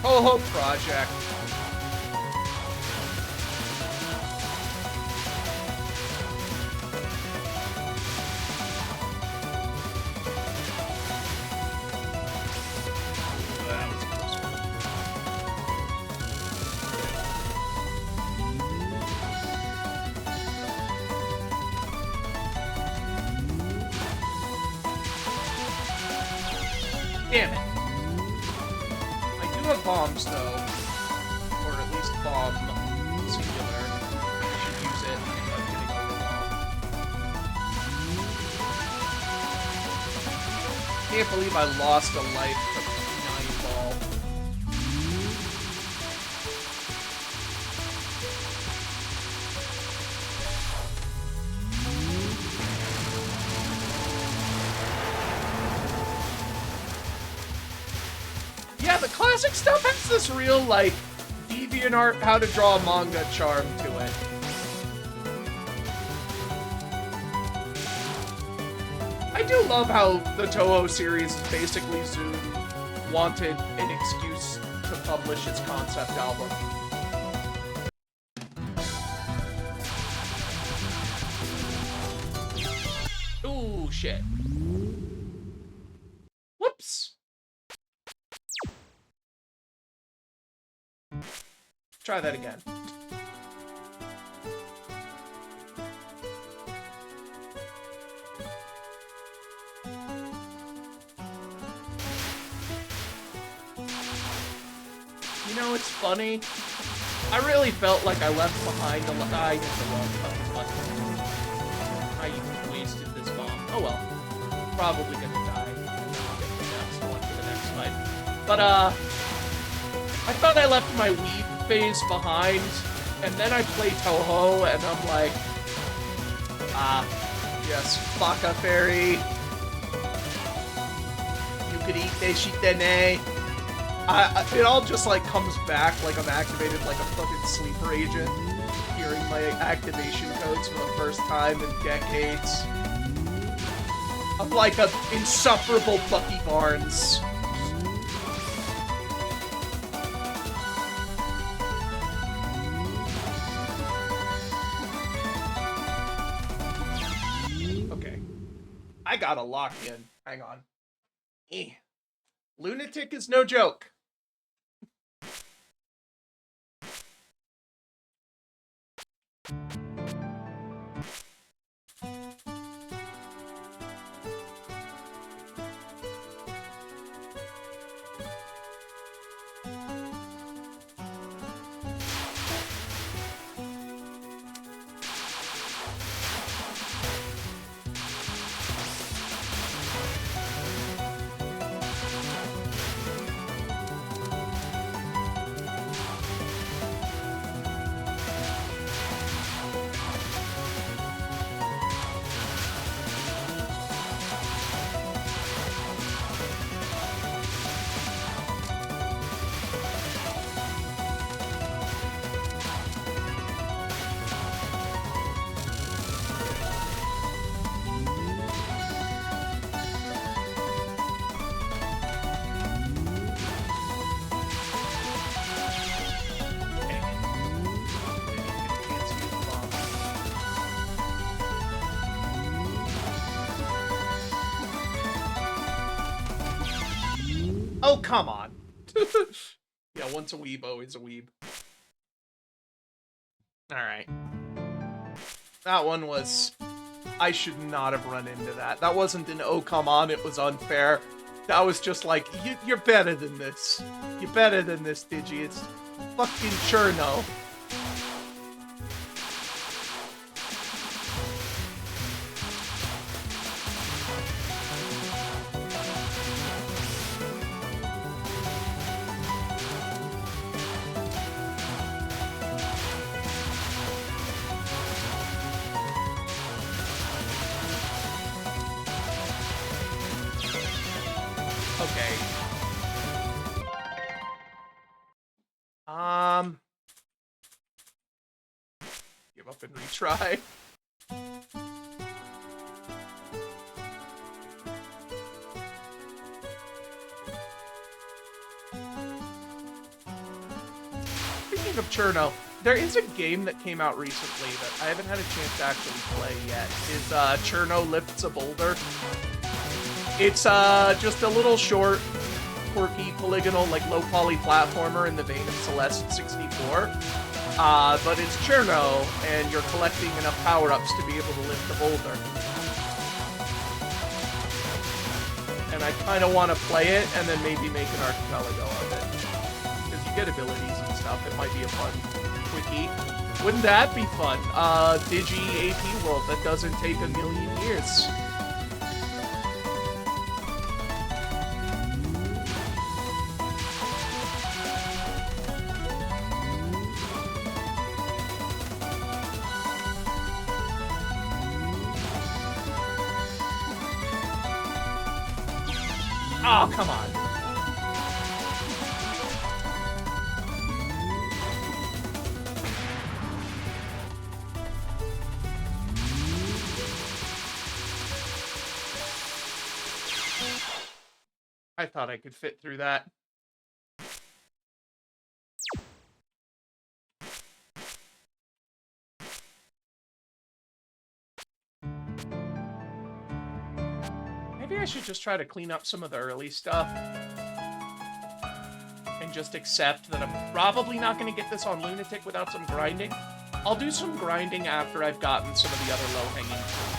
Touhou Project. Damn it. Bombs, though, or at least bomb singular. I should use it without getting overwhelmed. Can't believe I lost a life to 9 ball. Yeah, the classic stuff has this real, like, DeviantArt how to draw a manga charm to it. I do love how the Touhou series is basically Zoom wanted an excuse to publish its concept album. Ooh, shit. Whoops. Try that again. You know, it's funny. I really felt like I left behind a lot. I hit the wrong button. I wasted this bomb. Oh well. Probably gonna die. I'll get the next one for the next fight. But, I thought I left my weeb phase behind, and then I play Touhou, and I'm like, yes, Baka Fairy. You could eat Deshitene. It all just, like, comes back like I'm activated like a fucking sleeper agent, hearing my activation codes for the first time in decades. I'm like an insufferable Bucky Barnes. I gotta lock in. Hang on. Lunatic is no joke. Oh, come on. Yeah, once a weeb, always a weeb. Alright. That one was... I should not have run into that. That wasn't an oh, come on, it was unfair. That was just like, you're better than this. You're better than this, Digi. It's fucking Cherno. Give up and retry. Speaking of Cherno, there is a game that came out recently that I haven't had a chance to actually play yet. Is Cherno Lifts a Boulder. It's just a little short, quirky, polygonal, like low-poly platformer in the vein of Celeste 64. But it's Cherno, and you're collecting enough power-ups to be able to lift the boulder. And I kind of want to play it, and then maybe make an archipelago of it. Because you get abilities and stuff, it might be a fun quickie. Wouldn't that be fun? Digi AP World that doesn't take a million years. Oh, come on. I thought I could fit through that. Maybe I should just try to clean up some of the early stuff. And just accept that I'm probably not going to get this on Lunatic without some grinding. I'll do some grinding after I've gotten some of the other low-hanging fruit.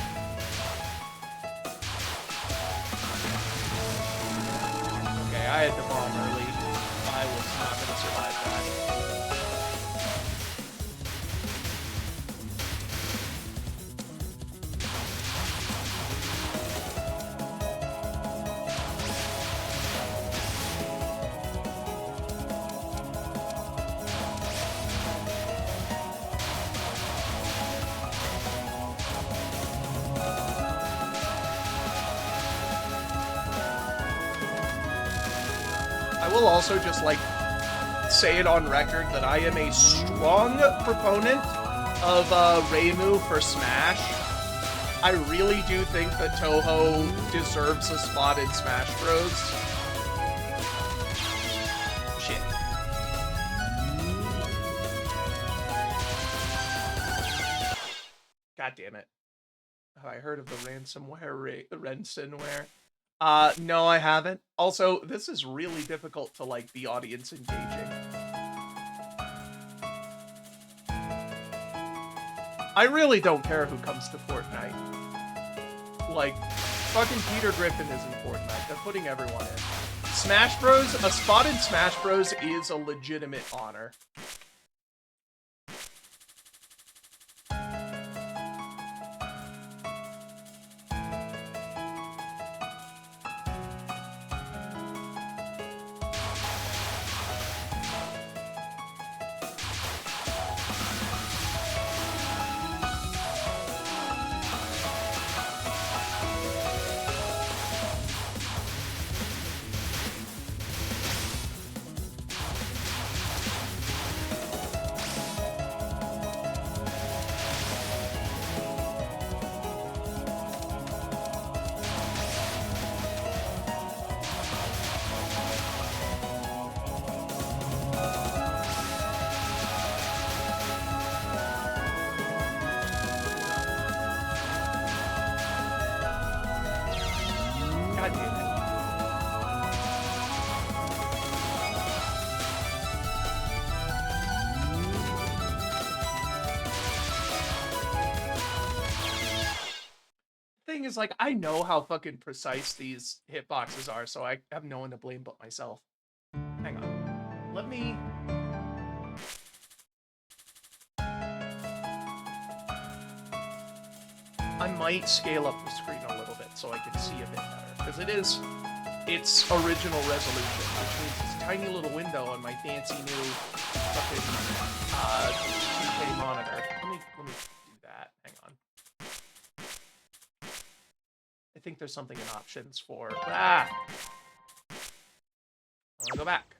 Okay, I had the bomb early. I was not going to survive that. I will also just, like, say it on record that I am a strong proponent of Reimu for Smash. I really do think that Touhou deserves a spot in Smash Bros. Shit. God damn it. Have I heard of the ransomware? No, I haven't. Also, this is really difficult to, like, be audience engaging. I really don't care who comes to Fortnite. Like, fucking Peter Griffin is in Fortnite. They're putting everyone in. Smash Bros, a spot in Smash Bros is a legitimate honor. God damn it. Thing is, like, I know how fucking precise these hitboxes are, so I have no one to blame but myself. Hang on. Let me... I might scale up the screen a little bit so I can see a bit better. Because it is its original resolution, which means it's a tiny little window on my fancy new fucking 2K monitor. Let me do that. Hang on. I think there's something in options for... Ah! I want to go back.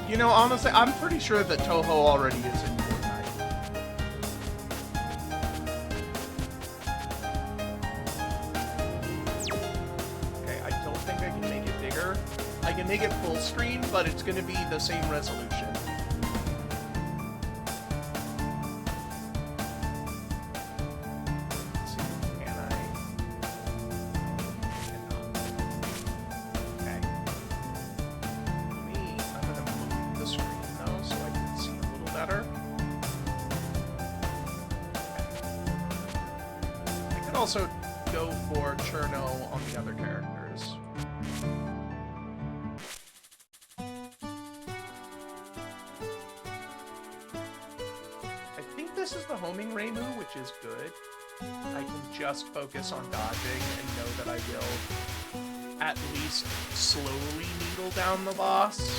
You know, honestly, I'm pretty sure that Touhou already is in Fortnite. Okay, I don't think I can make it bigger. I can make it full screen, but it's gonna be the same resolution. Let's see, can I? Okay. I'm gonna move the screen though, so I can see a little better. I could also go for Cherno on the other characters. I think this is the homing Reimu, which is good. I can just focus on dodging and know that I will at least slowly needle down the boss.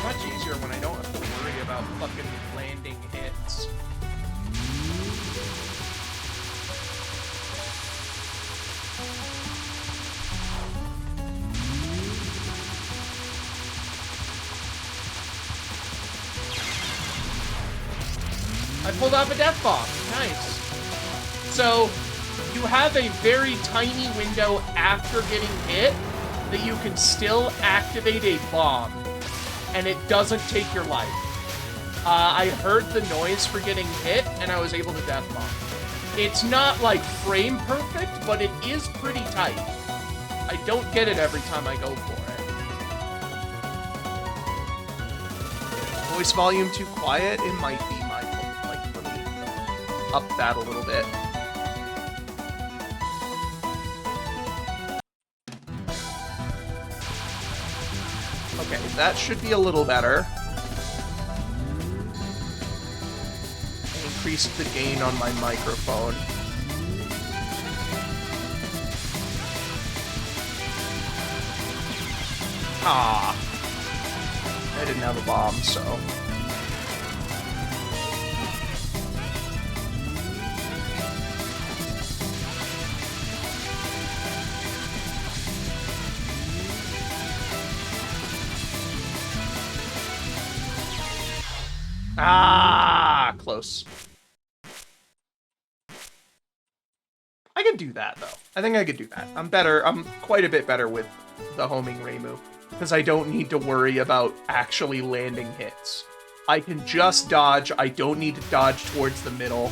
Much easier when I don't have to worry about fucking landing hits. I pulled off a death bomb. Nice. So, you have a very tiny window after getting hit that you can still activate a bomb. And it doesn't take your life. I heard the noise for getting hit, and I was able to death bomb. It's not, like, frame perfect, but it is pretty tight. I don't get it every time I go for it. Voice volume too quiet? It might be my fault. Like, let me up that a little bit. Okay, that should be a little better. I increased the gain on my microphone. Ah. I didn't have a bomb, so... Ah, close. I can do that, though. I think I could do that. I'm better. I'm quite a bit better with the homing Reimu, because I don't need to worry about actually landing hits. I can just dodge. I don't need to dodge towards the middle.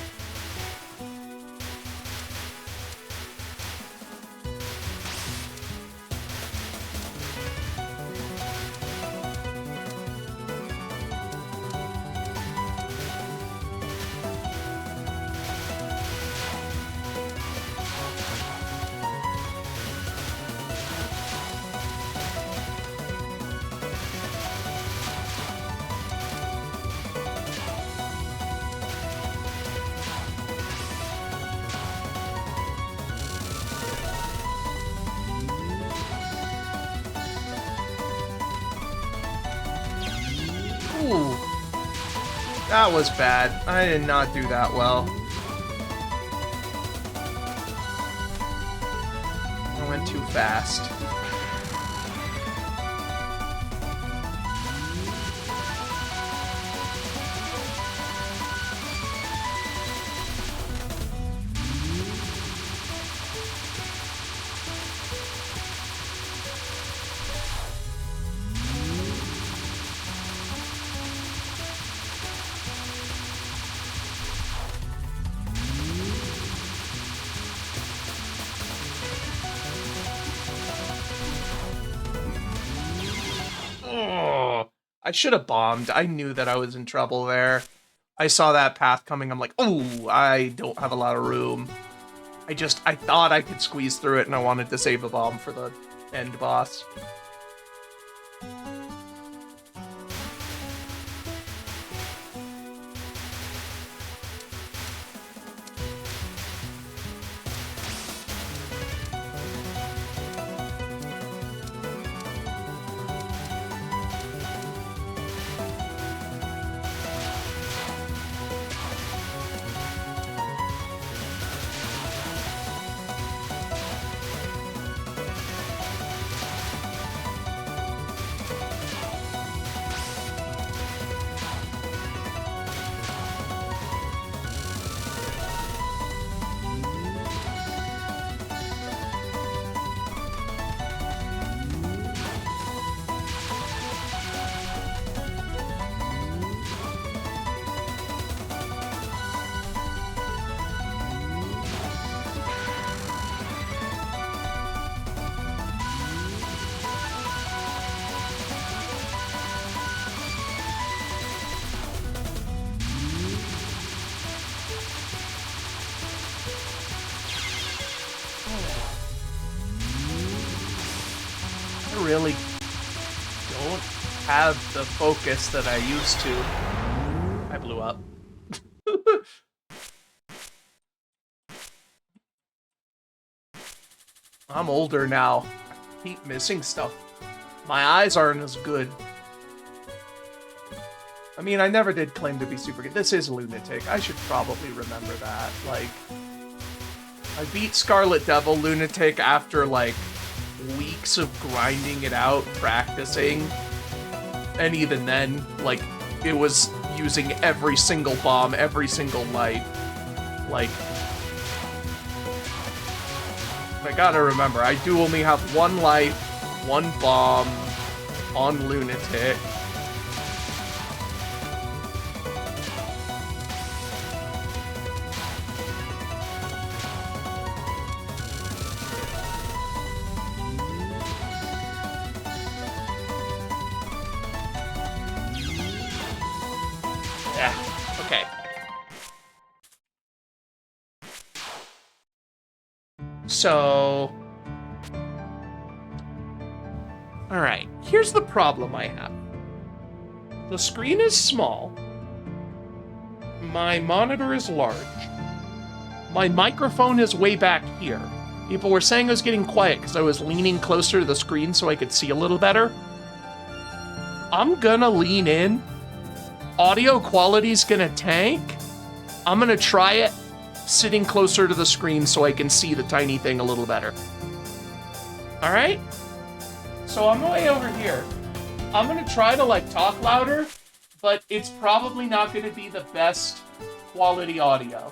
Ooh. That was bad. I did not do that well. I went too fast. I should have bombed. I knew that I was in trouble there. I saw that path coming. I'm like, oh, I don't have a lot of room. I thought I could squeeze through it, and I wanted to save a bomb for the end boss. I really don't have the focus that I used to. I blew up. I'm older now. I keep missing stuff. My eyes aren't as good. I mean, I never did claim to be super good. This is Lunatic. I should probably remember that. Like, I beat Scarlet Devil Lunatic after, like, weeks of grinding it out, practicing. And even then, like, it was using every single bomb, every single light. Like, I gotta remember, I do only have one life, one bomb on Lunatic. So, alright, here's the problem I have. The screen is small. My monitor is large. My microphone is way back here. People were saying I was getting quiet because I was leaning closer to the screen so I could see a little better. I'm gonna lean in. Audio quality's gonna tank. I'm gonna try it sitting closer to the screen so I can see the tiny thing a little better. Alright? So I'm way over here. I'm gonna try to, like, talk louder, but it's probably not gonna be the best quality audio.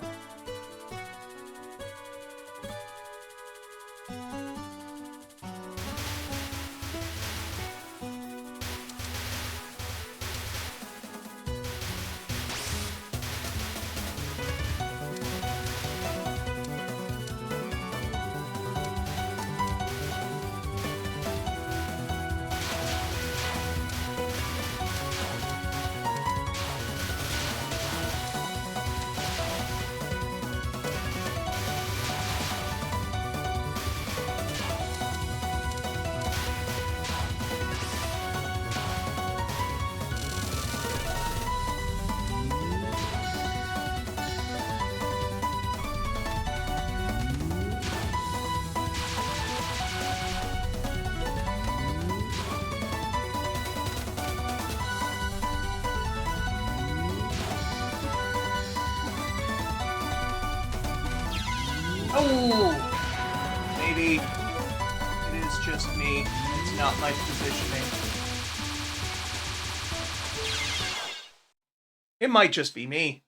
Oh! Maybe it is just me. It's not my positioning. It might just be me.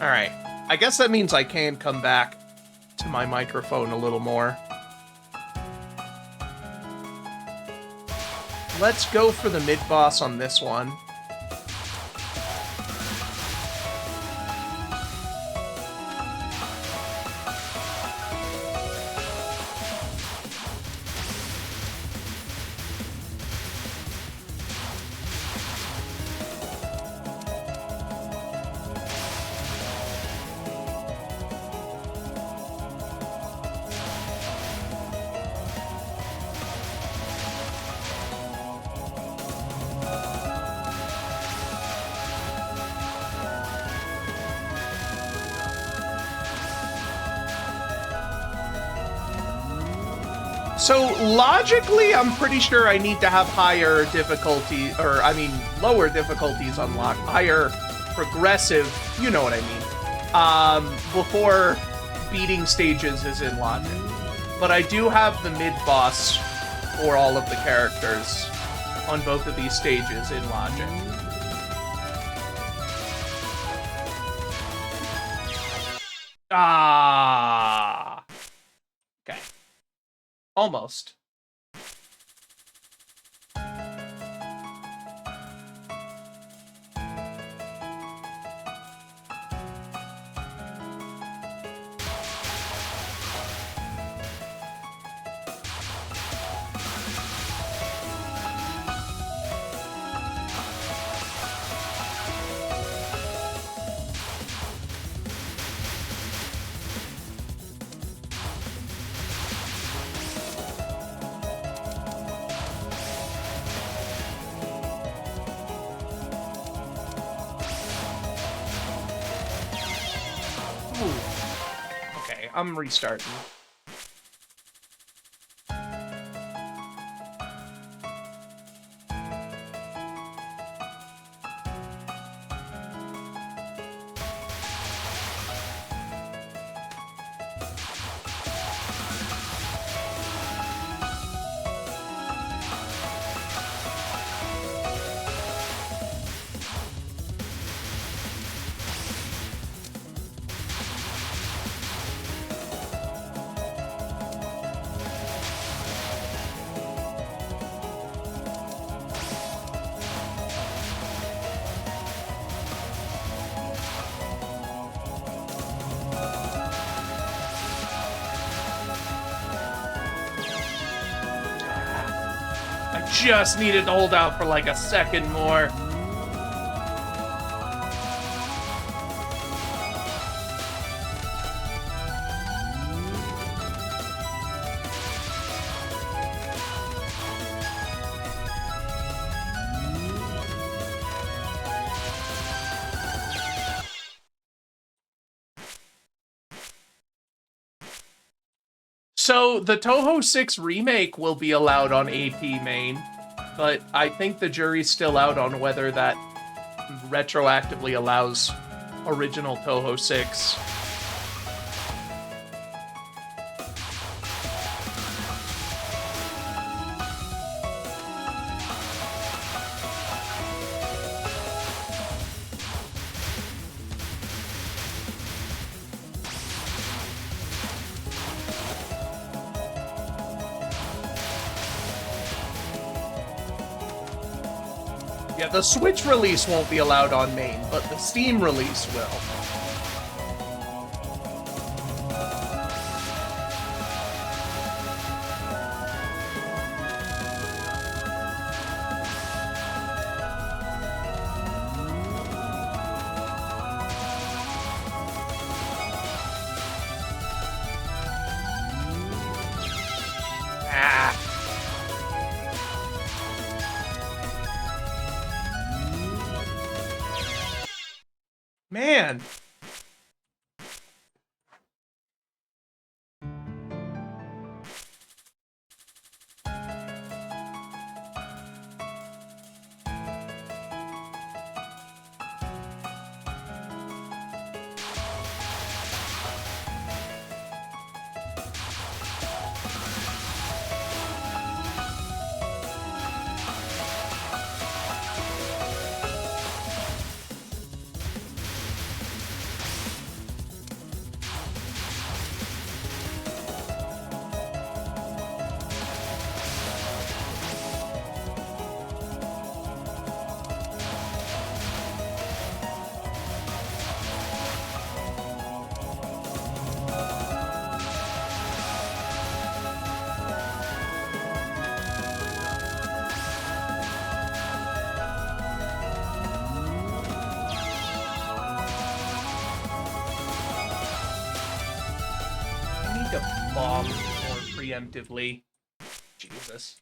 Alright. I guess that means I can come back to my microphone a little more. Let's go for the mid-boss on this one. So logically, I'm pretty sure I need to have higher difficulty, or I mean, lower difficulties unlocked, higher progressive, you know what I mean, before beating stages is in logic. But I do have the mid-boss for all of the characters on both of these stages in logic. Ah. Okay. Almost. Okay, I'm restarting. Just needed to hold out for like a second more. So the Touhou 6 remake will be allowed on AP main, but I think the jury's still out on whether that retroactively allows original Touhou 6. Yeah, the Switch release won't be allowed on main, but the Steam release will. Man. To bomb more preemptively. Jesus.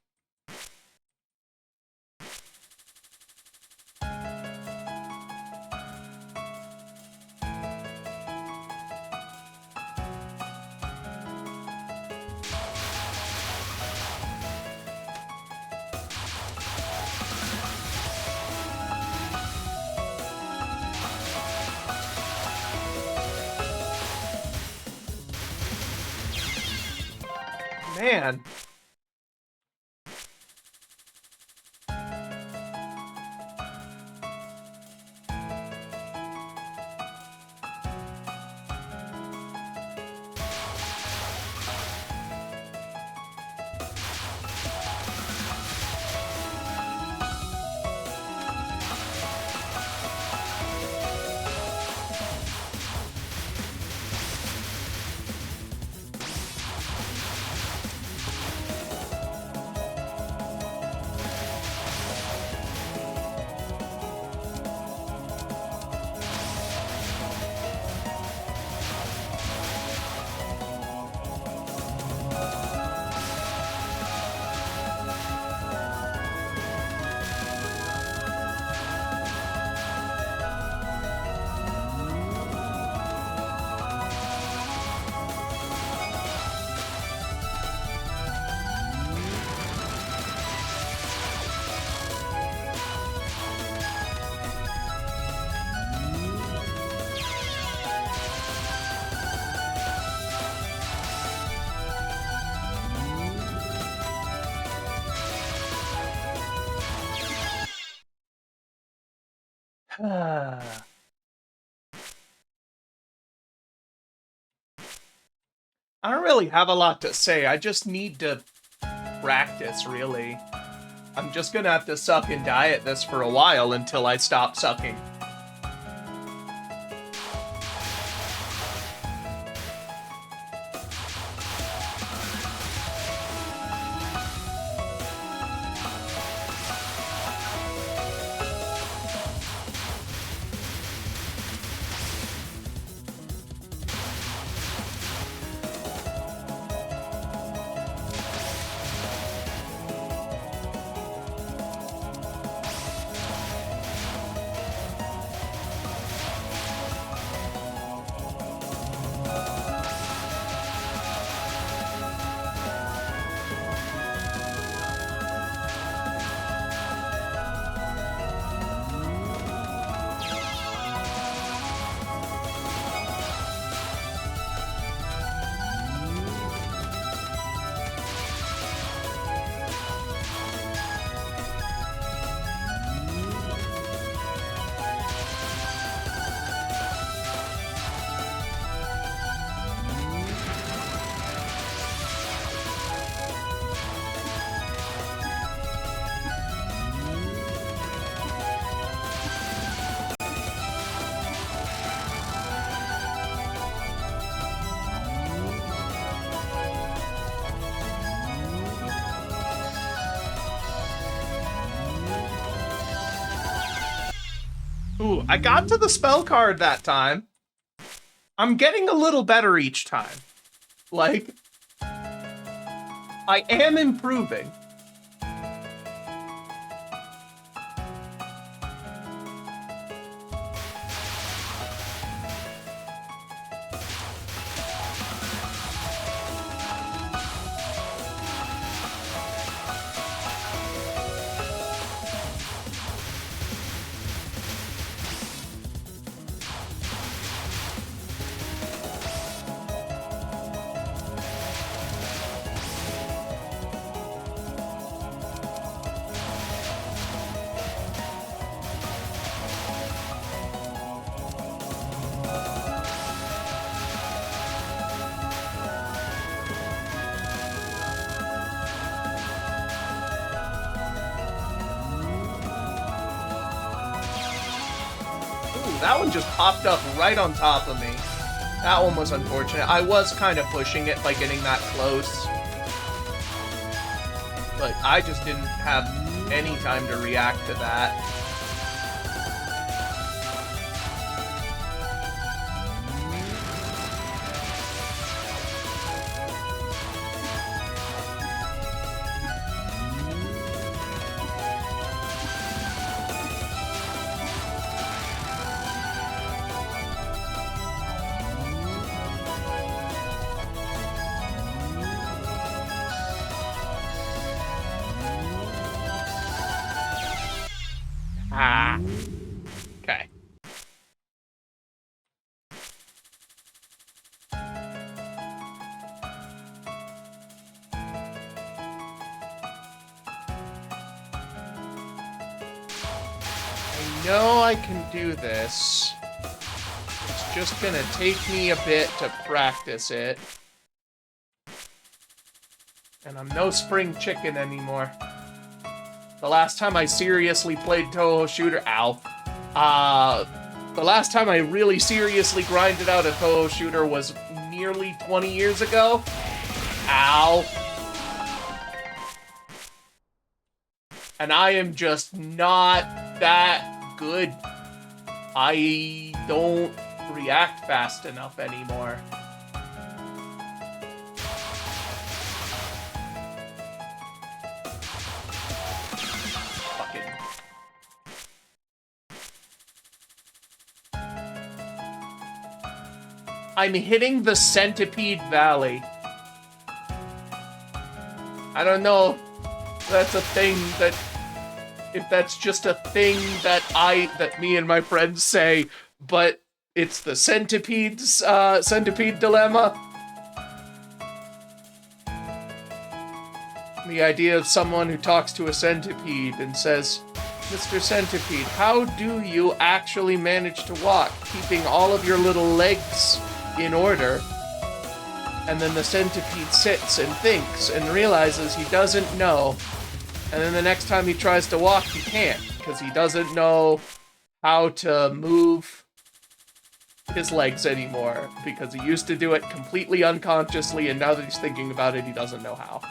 Man. I don't really have a lot to say. I just need to practice, really. I'm just gonna have to suck and die at this for a while until I stop sucking. Ooh, I got to the spell card that time. I'm getting a little better each time. Like, I am improving. That one just popped up right on top of me. That one was unfortunate. I was kind of pushing it by getting that close. But I just didn't have any time to react to that. Okay. know I can do this. It's just gonna take me a bit to practice it. And I'm no spring chicken anymore. The last time I seriously played Touhou shooter, the last time I really seriously grinded out a Touhou shooter was nearly 20 years ago. Ow. And I am just not that good. I don't react fast enough anymore. I'm hitting the Centipede Valley. I don't know if that's a thing that... if that's just a thing that me and my friends say, but it's the Centipede dilemma. The idea of someone who talks to a centipede and says, Mr. Centipede, how do you actually manage to walk, keeping all of your little legs in order? And then the centipede sits and thinks and realizes he doesn't know. And then the next time he tries to walk, he can't, because he doesn't know how to move his legs anymore, because he used to do it completely unconsciously, and now that he's thinking about it, he doesn't know how.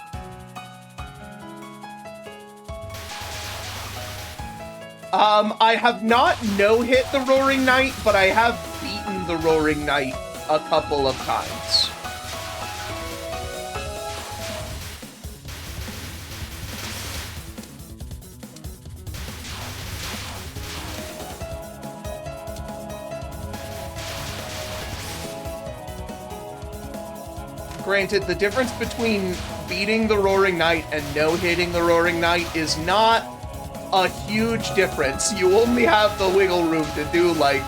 I have not no-hit the Roaring Knight, but I have beaten the Roaring Knight a couple of times. Granted, the difference between beating the Roaring Knight and no-hitting the Roaring Knight is not a huge difference. You only have the wiggle room to do, like,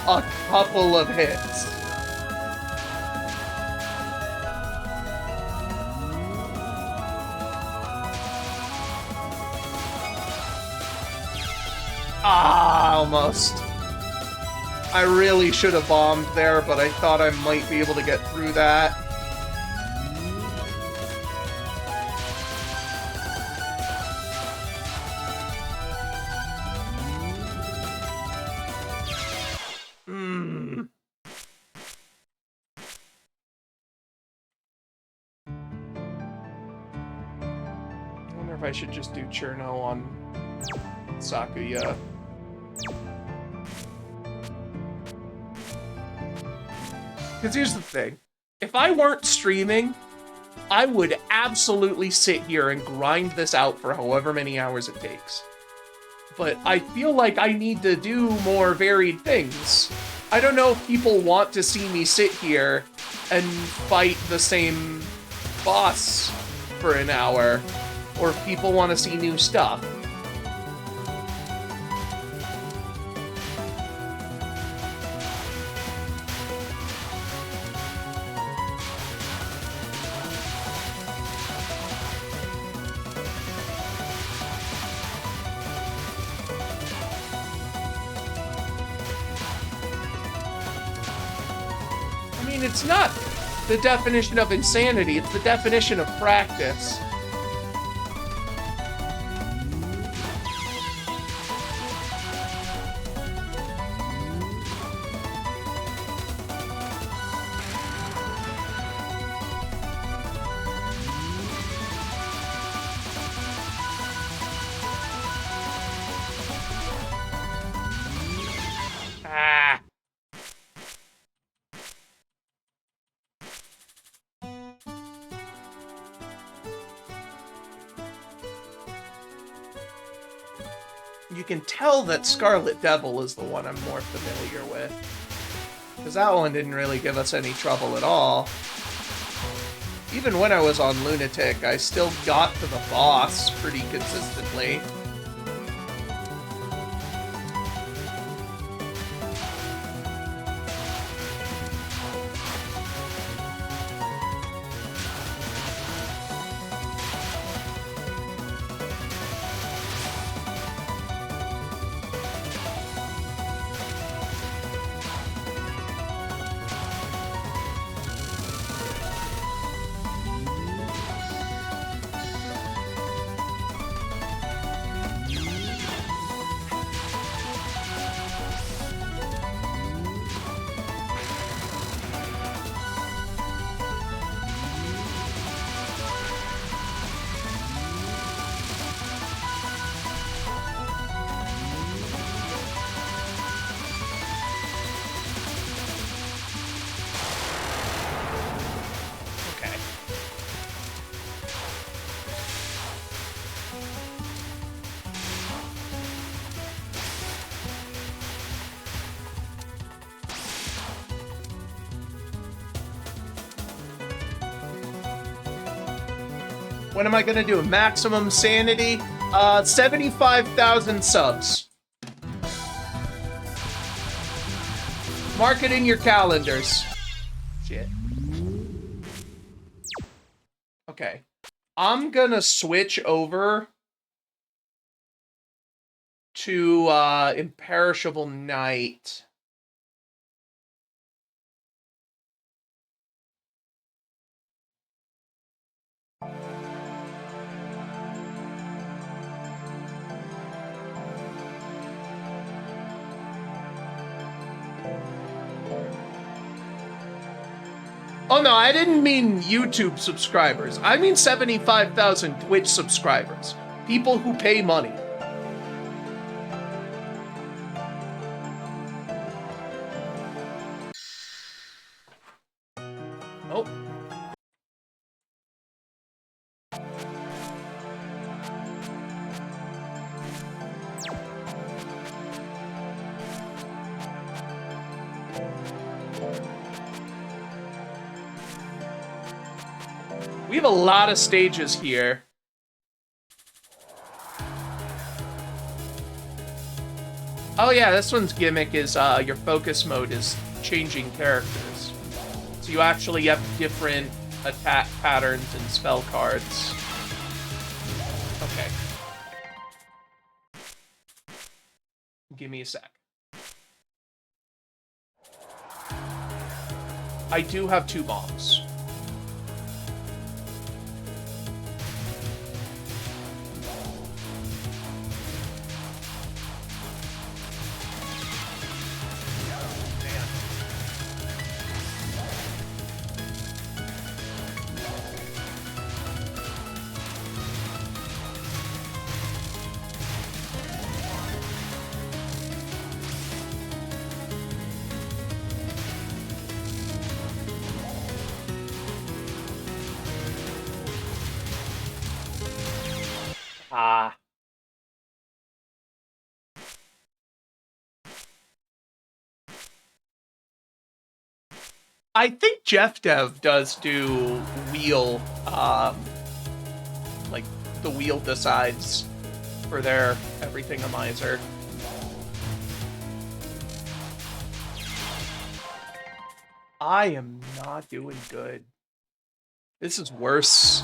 a couple of hits. Ah, almost. I really should have bombed there, but I thought I might be able to get through that. I should just do Cherno on Sakuya. Because here's the thing. If I weren't streaming, I would absolutely sit here and grind this out for however many hours it takes. But I feel like I need to do more varied things. I don't know if people want to see me sit here and fight the same boss for an hour, or if people want to see new stuff. I mean, it's not the definition of insanity, it's the definition of practice. You can tell that Scarlet Devil is the one I'm more familiar with. Because that one didn't really give us any trouble at all. Even when I was on Lunatic, I still got to the boss pretty consistently. What am I gonna do? Maximum sanity? 75,000 subs. Mark it in your calendars. Shit. Okay. I'm gonna switch over to Imperishable Night. Oh no, I didn't mean YouTube subscribers. I mean 75,000 Twitch subscribers. People who pay money. Oh. We have a lot of stages here. Oh yeah, this one's gimmick is your focus mode is changing characters. So you actually have different attack patterns and spell cards. Okay. Give me a sec. I do have 2 bombs. I think Jeff Dev does do wheel, like the wheel decides for their Everything-omizer. I am not doing good. This is worse.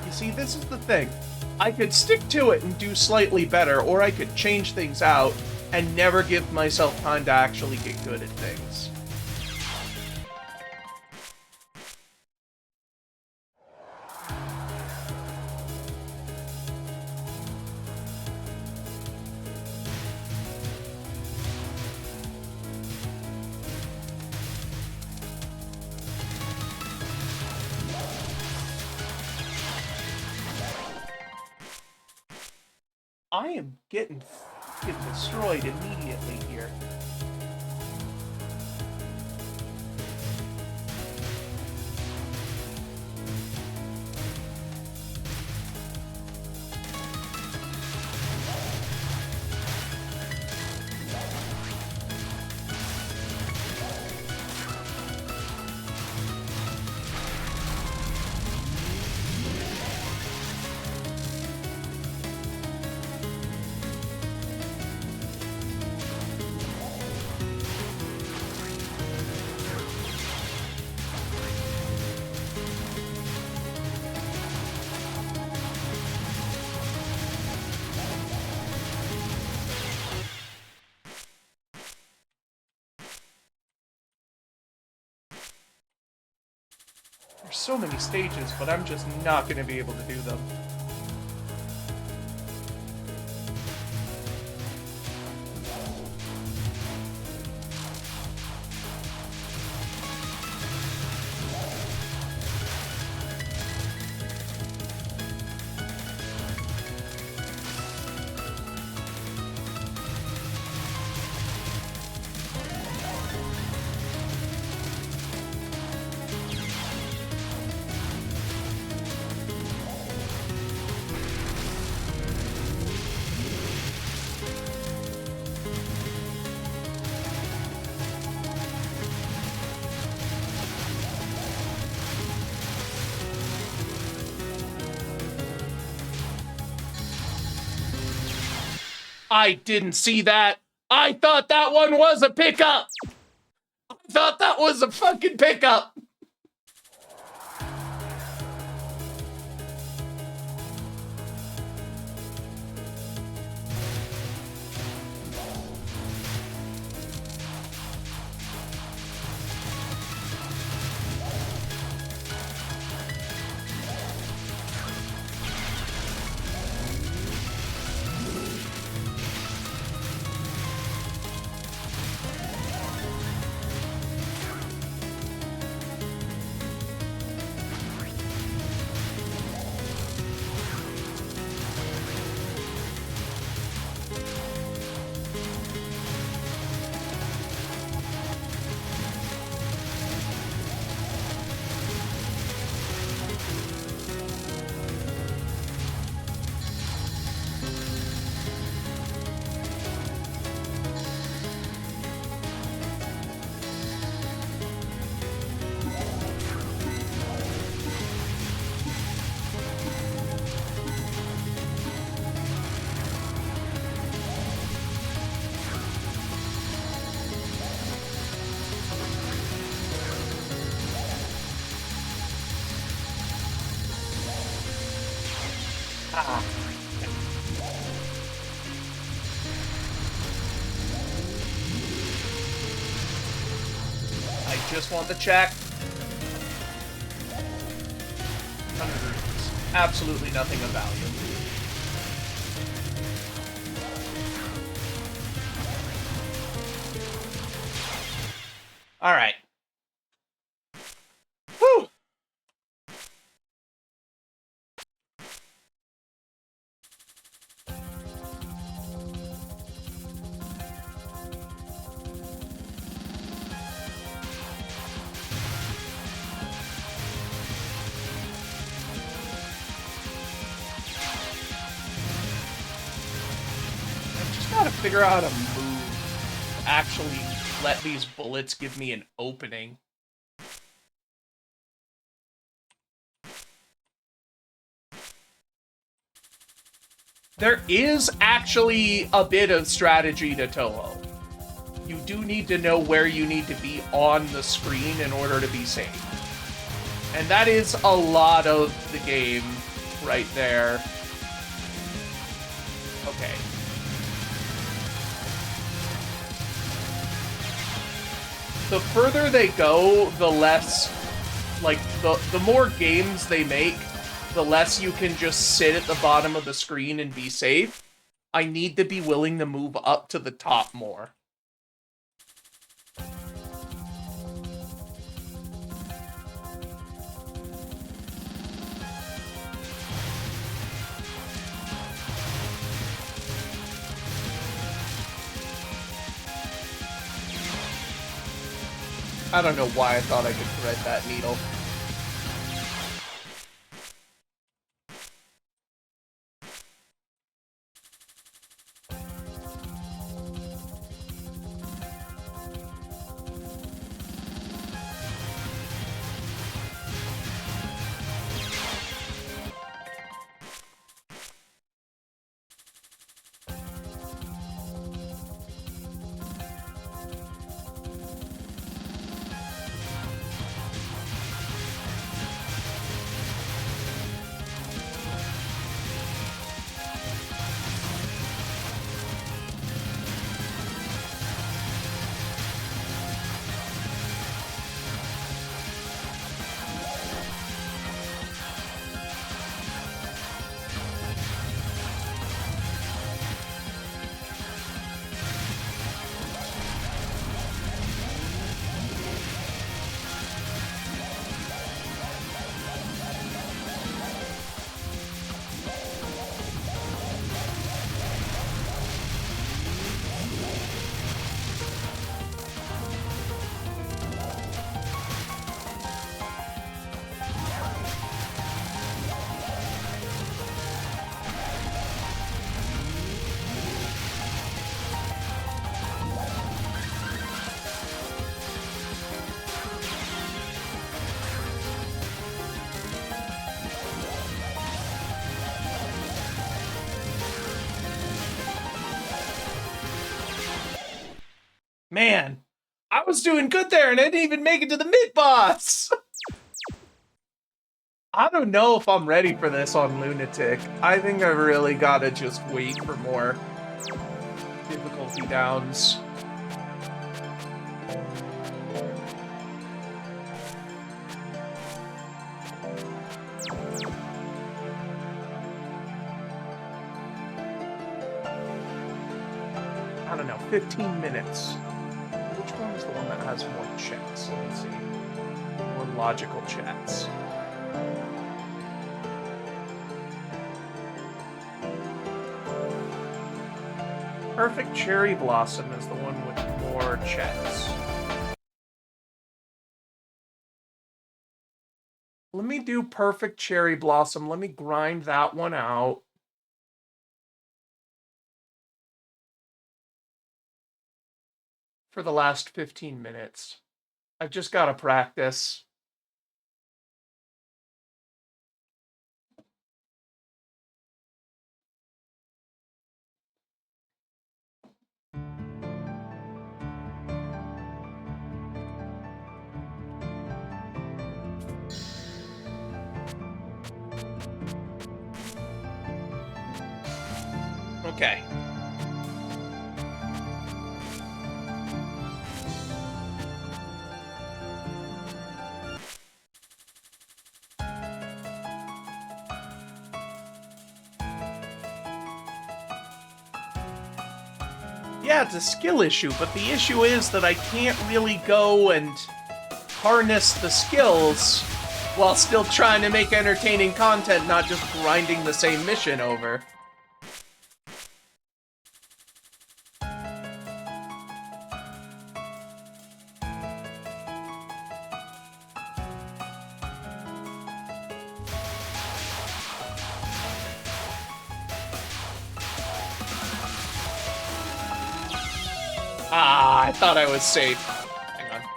See, this is the thing. I could stick to it and do slightly better, or I could change things out and never give myself time to actually get good at things. I am getting destroyed immediately here. There's so many stages, but I'm just not going to be able to do them. I didn't see that. I thought that one was a pickup. I thought that was a fucking pickup. I just want the check. 100 rupees. Absolutely nothing of value. All right. Whew. Gotta figure out a move to actually let these bullets give me an opening. There is actually a bit of strategy to Touhou. You do need to know where you need to be on the screen in order to be safe. And that is a lot of the game right there. Okay. The further they go, the less, like, the more games they make, the less you can just sit at the bottom of the screen and be safe. I need to be willing to move up to the top more. I don't know why I thought I could thread that needle. Man, I was doing good there and I didn't even make it to the mid-boss! I don't know if I'm ready for this on Lunatic. I think I really gotta just wait for more difficulty downs. I don't know, 15 minutes. Which one is the one that has more checks? Let's see. More logical checks. Perfect Cherry Blossom is the one with more checks. Let me do Perfect Cherry Blossom. Let me grind that one out. For the last 15 minutes. I've just got to practice. Okay. Yeah, it's a skill issue, but the issue is that I can't really go and harness the skills while still trying to make entertaining content, not just grinding the same mission over. Ah, I thought I was safe. Hang on.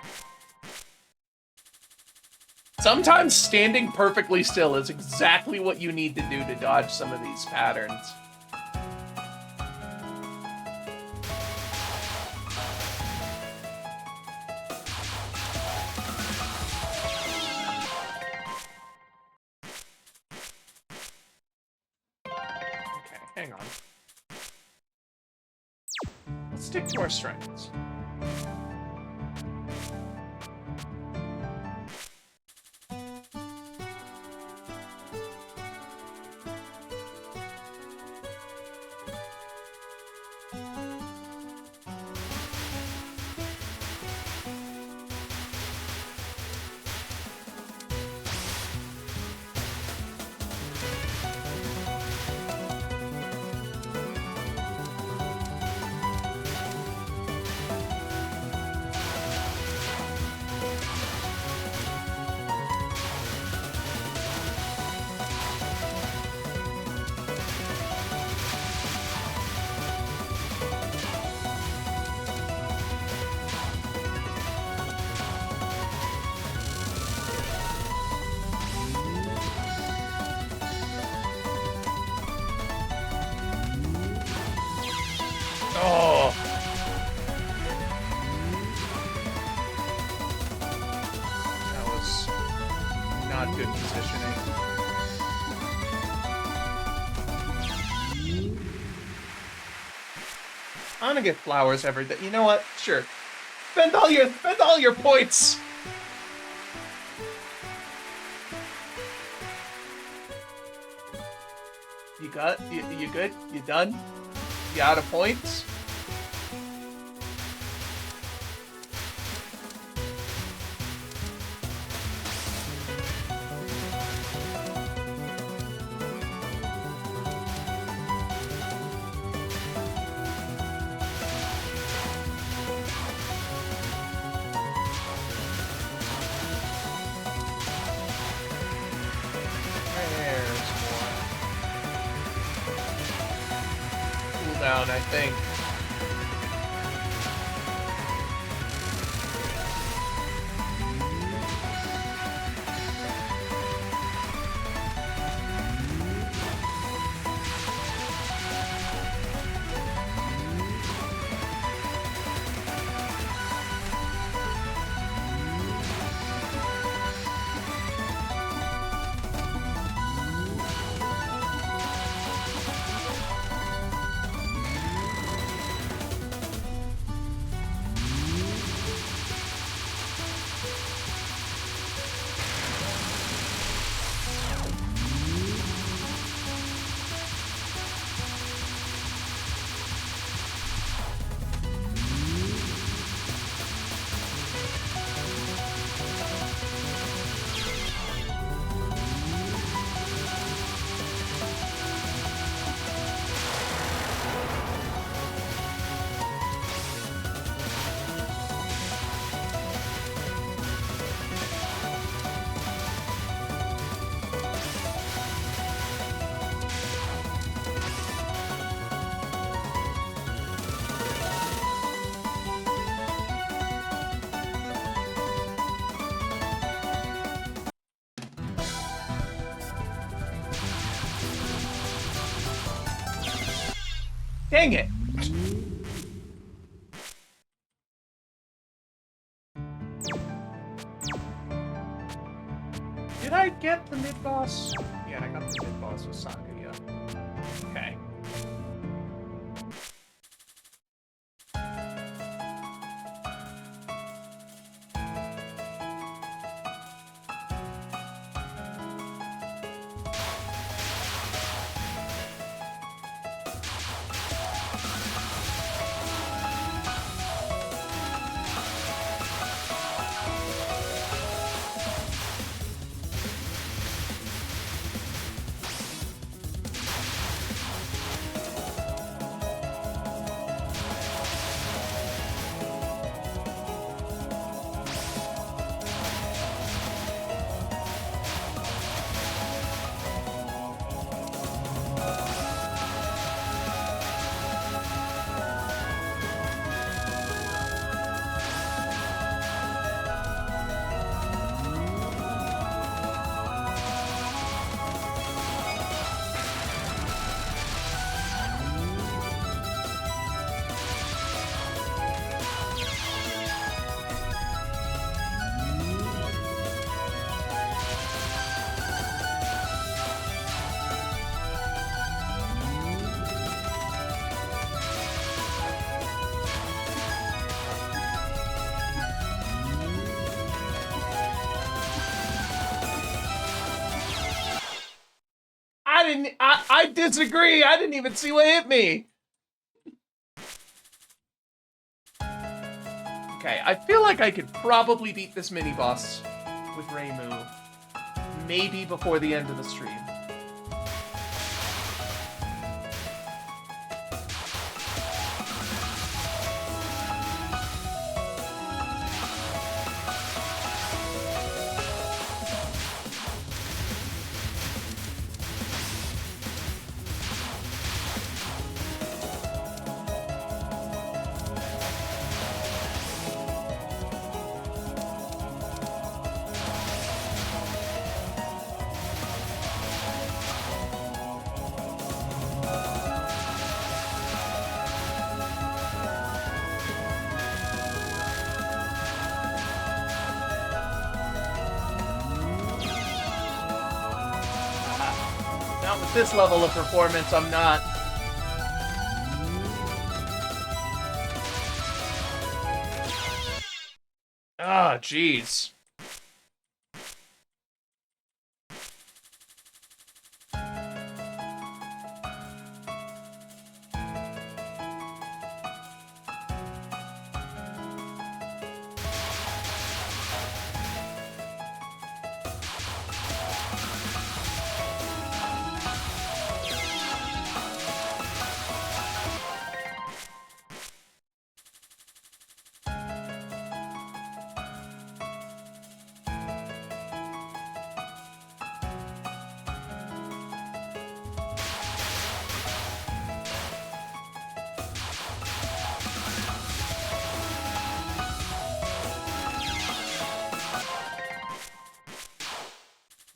Sometimes standing perfectly still is exactly what you need to do to dodge some of these patterns. Okay, hang on. Let's stick to our strengths. Oh. That was not good positioning. I'm gonna get flowers every day. You know what? Sure. Spend all your points. You good? You done? You out of points? Down, I think. Dang it! Did I get the mid-boss? Yeah, I got the mid-boss with Sakuya. Okay. I disagree. I didn't even see what hit me. Okay, I feel like I could probably beat this mini-boss with Reimu. Maybe before the end of the stream. Not with this level of performance, I'm not. Ah, jeez.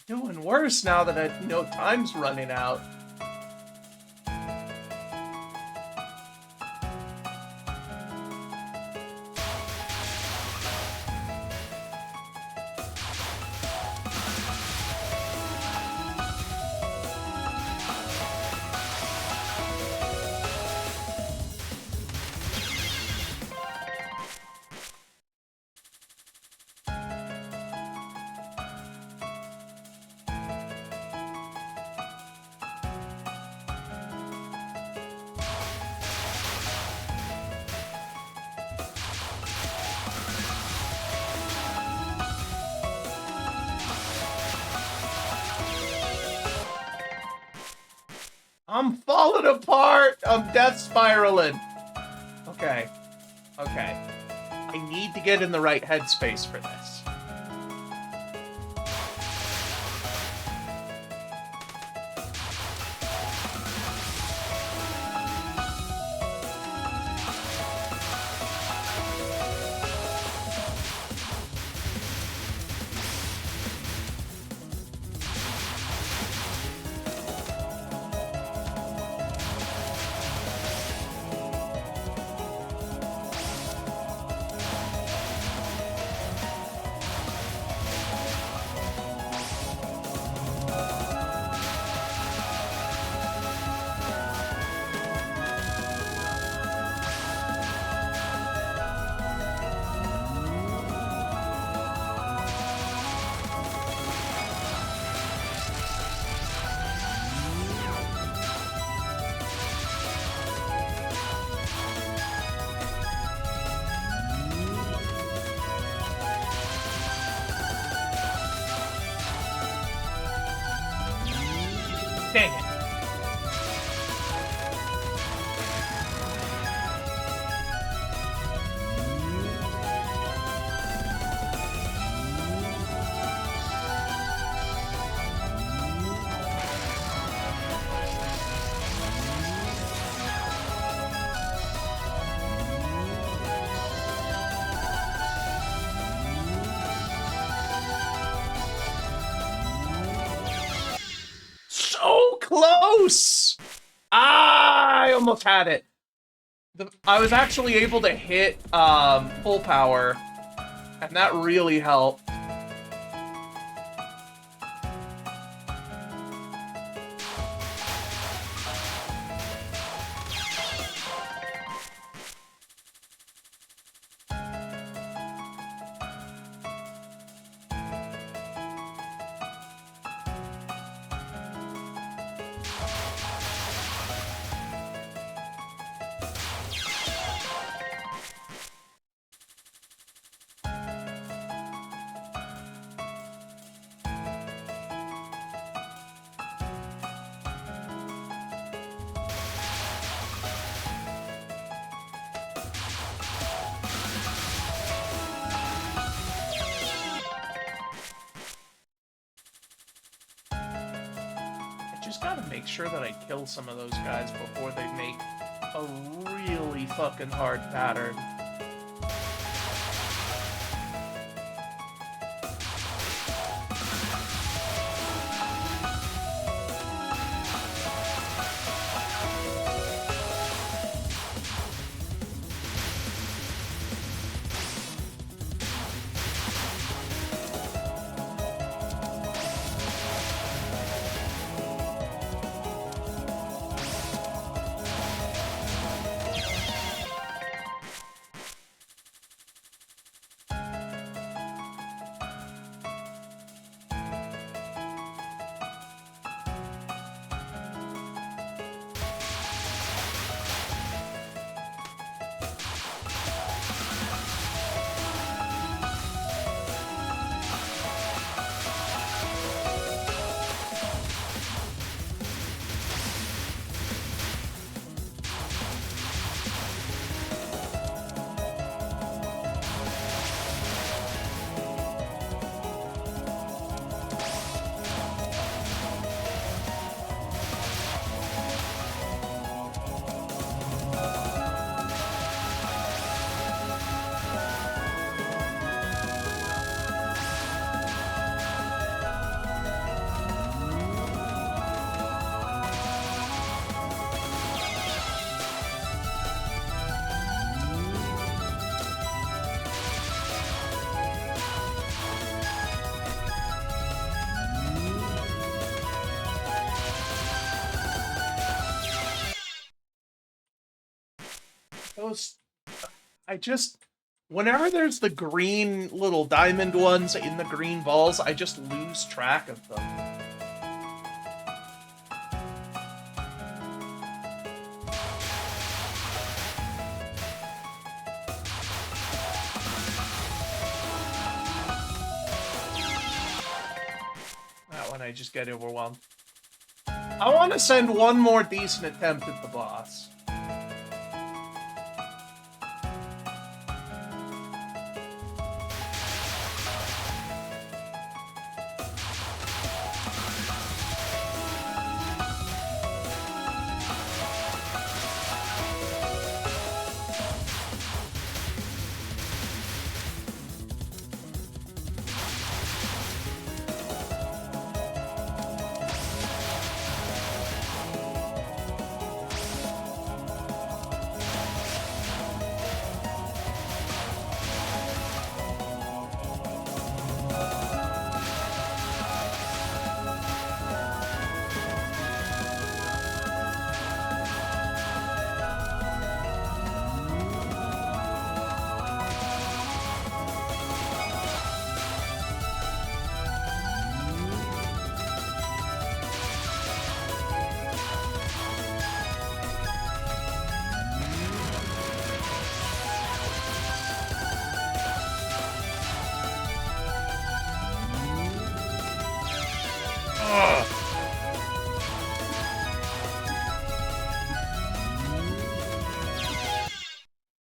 Doing worse now that I know time's running out. I'm falling apart. I'm death spiraling. Okay. Okay. I need to get in the right headspace for this. Dang it. So close! Ah, I almost had it. I was actually able to hit full power, and that really helped. Just gotta make sure that I kill some of those guys before they make a really fucking hard pattern. Those, whenever there's the green little diamond ones in the green balls, I just lose track of them. That one I just get overwhelmed. I want to send one more decent attempt at the boss.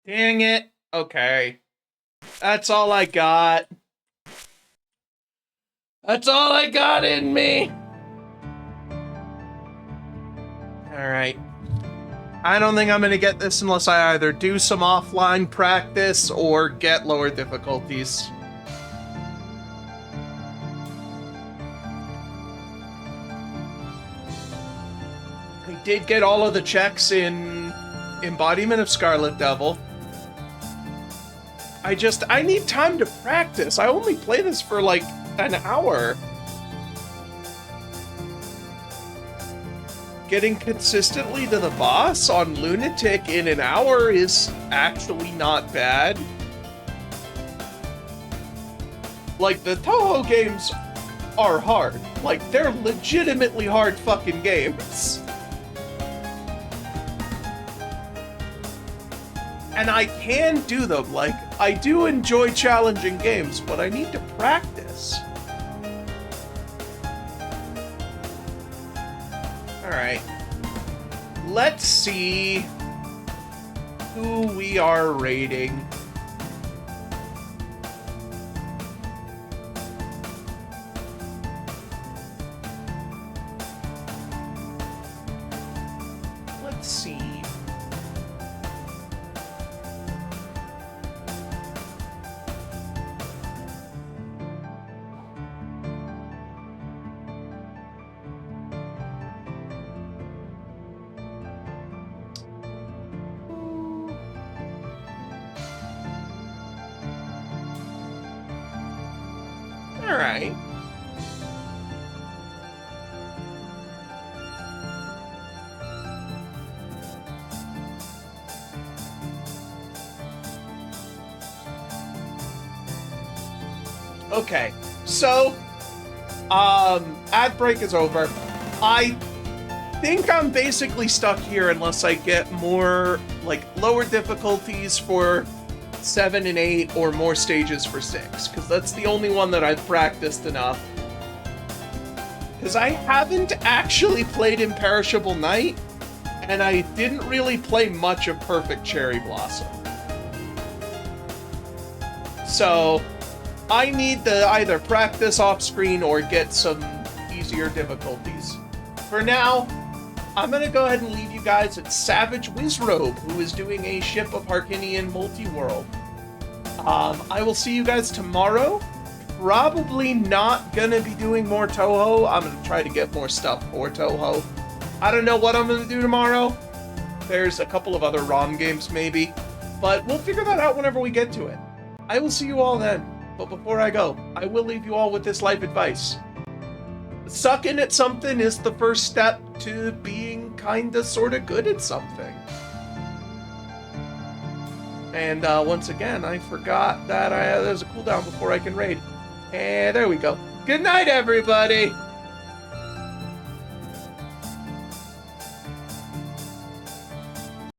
Dang it. Okay. That's all I got. That's all I got in me. Alright. I don't think I'm gonna get this unless I either do some offline practice or get lower difficulties. I did get all of the checks in Embodiment of Scarlet Devil. I need time to practice. I only play this for like an hour. Getting consistently to the boss on Lunatic in an hour is actually not bad. Like, the Touhou games are hard. Like, they're legitimately hard fucking games. And I can do them. Like, I do enjoy challenging games, but I need to practice. Alright. Let's see who we are rating. Let's see. Alright. Okay, so, ad break is over. I think I'm basically stuck here unless I get more, like, lower difficulties for 7 and 8 or more stages for 6, because that's the only one that I've practiced enough. Because I haven't actually played Imperishable Night, and I didn't really play much of Perfect Cherry Blossom. So, I need to either practice off-screen or get some easier difficulties. For now, I'm gonna go ahead and leave you guys at Savage Wizrobe, who is doing a Ship of Harkinian multi-world. I will see you guys tomorrow. Probably not gonna be doing more Touhou. I'm gonna try to get more stuff for Touhou. I don't know what I'm gonna do tomorrow. There's a couple of other ROM games maybe, but we'll figure that out whenever we get to it. I will see you all then. But before I go, I will leave you all with this life advice. Sucking at something is the first step to being kinda sorta good at something. And once again, I forgot that there's a cooldown before I can raid. And there we go. Good night, everybody!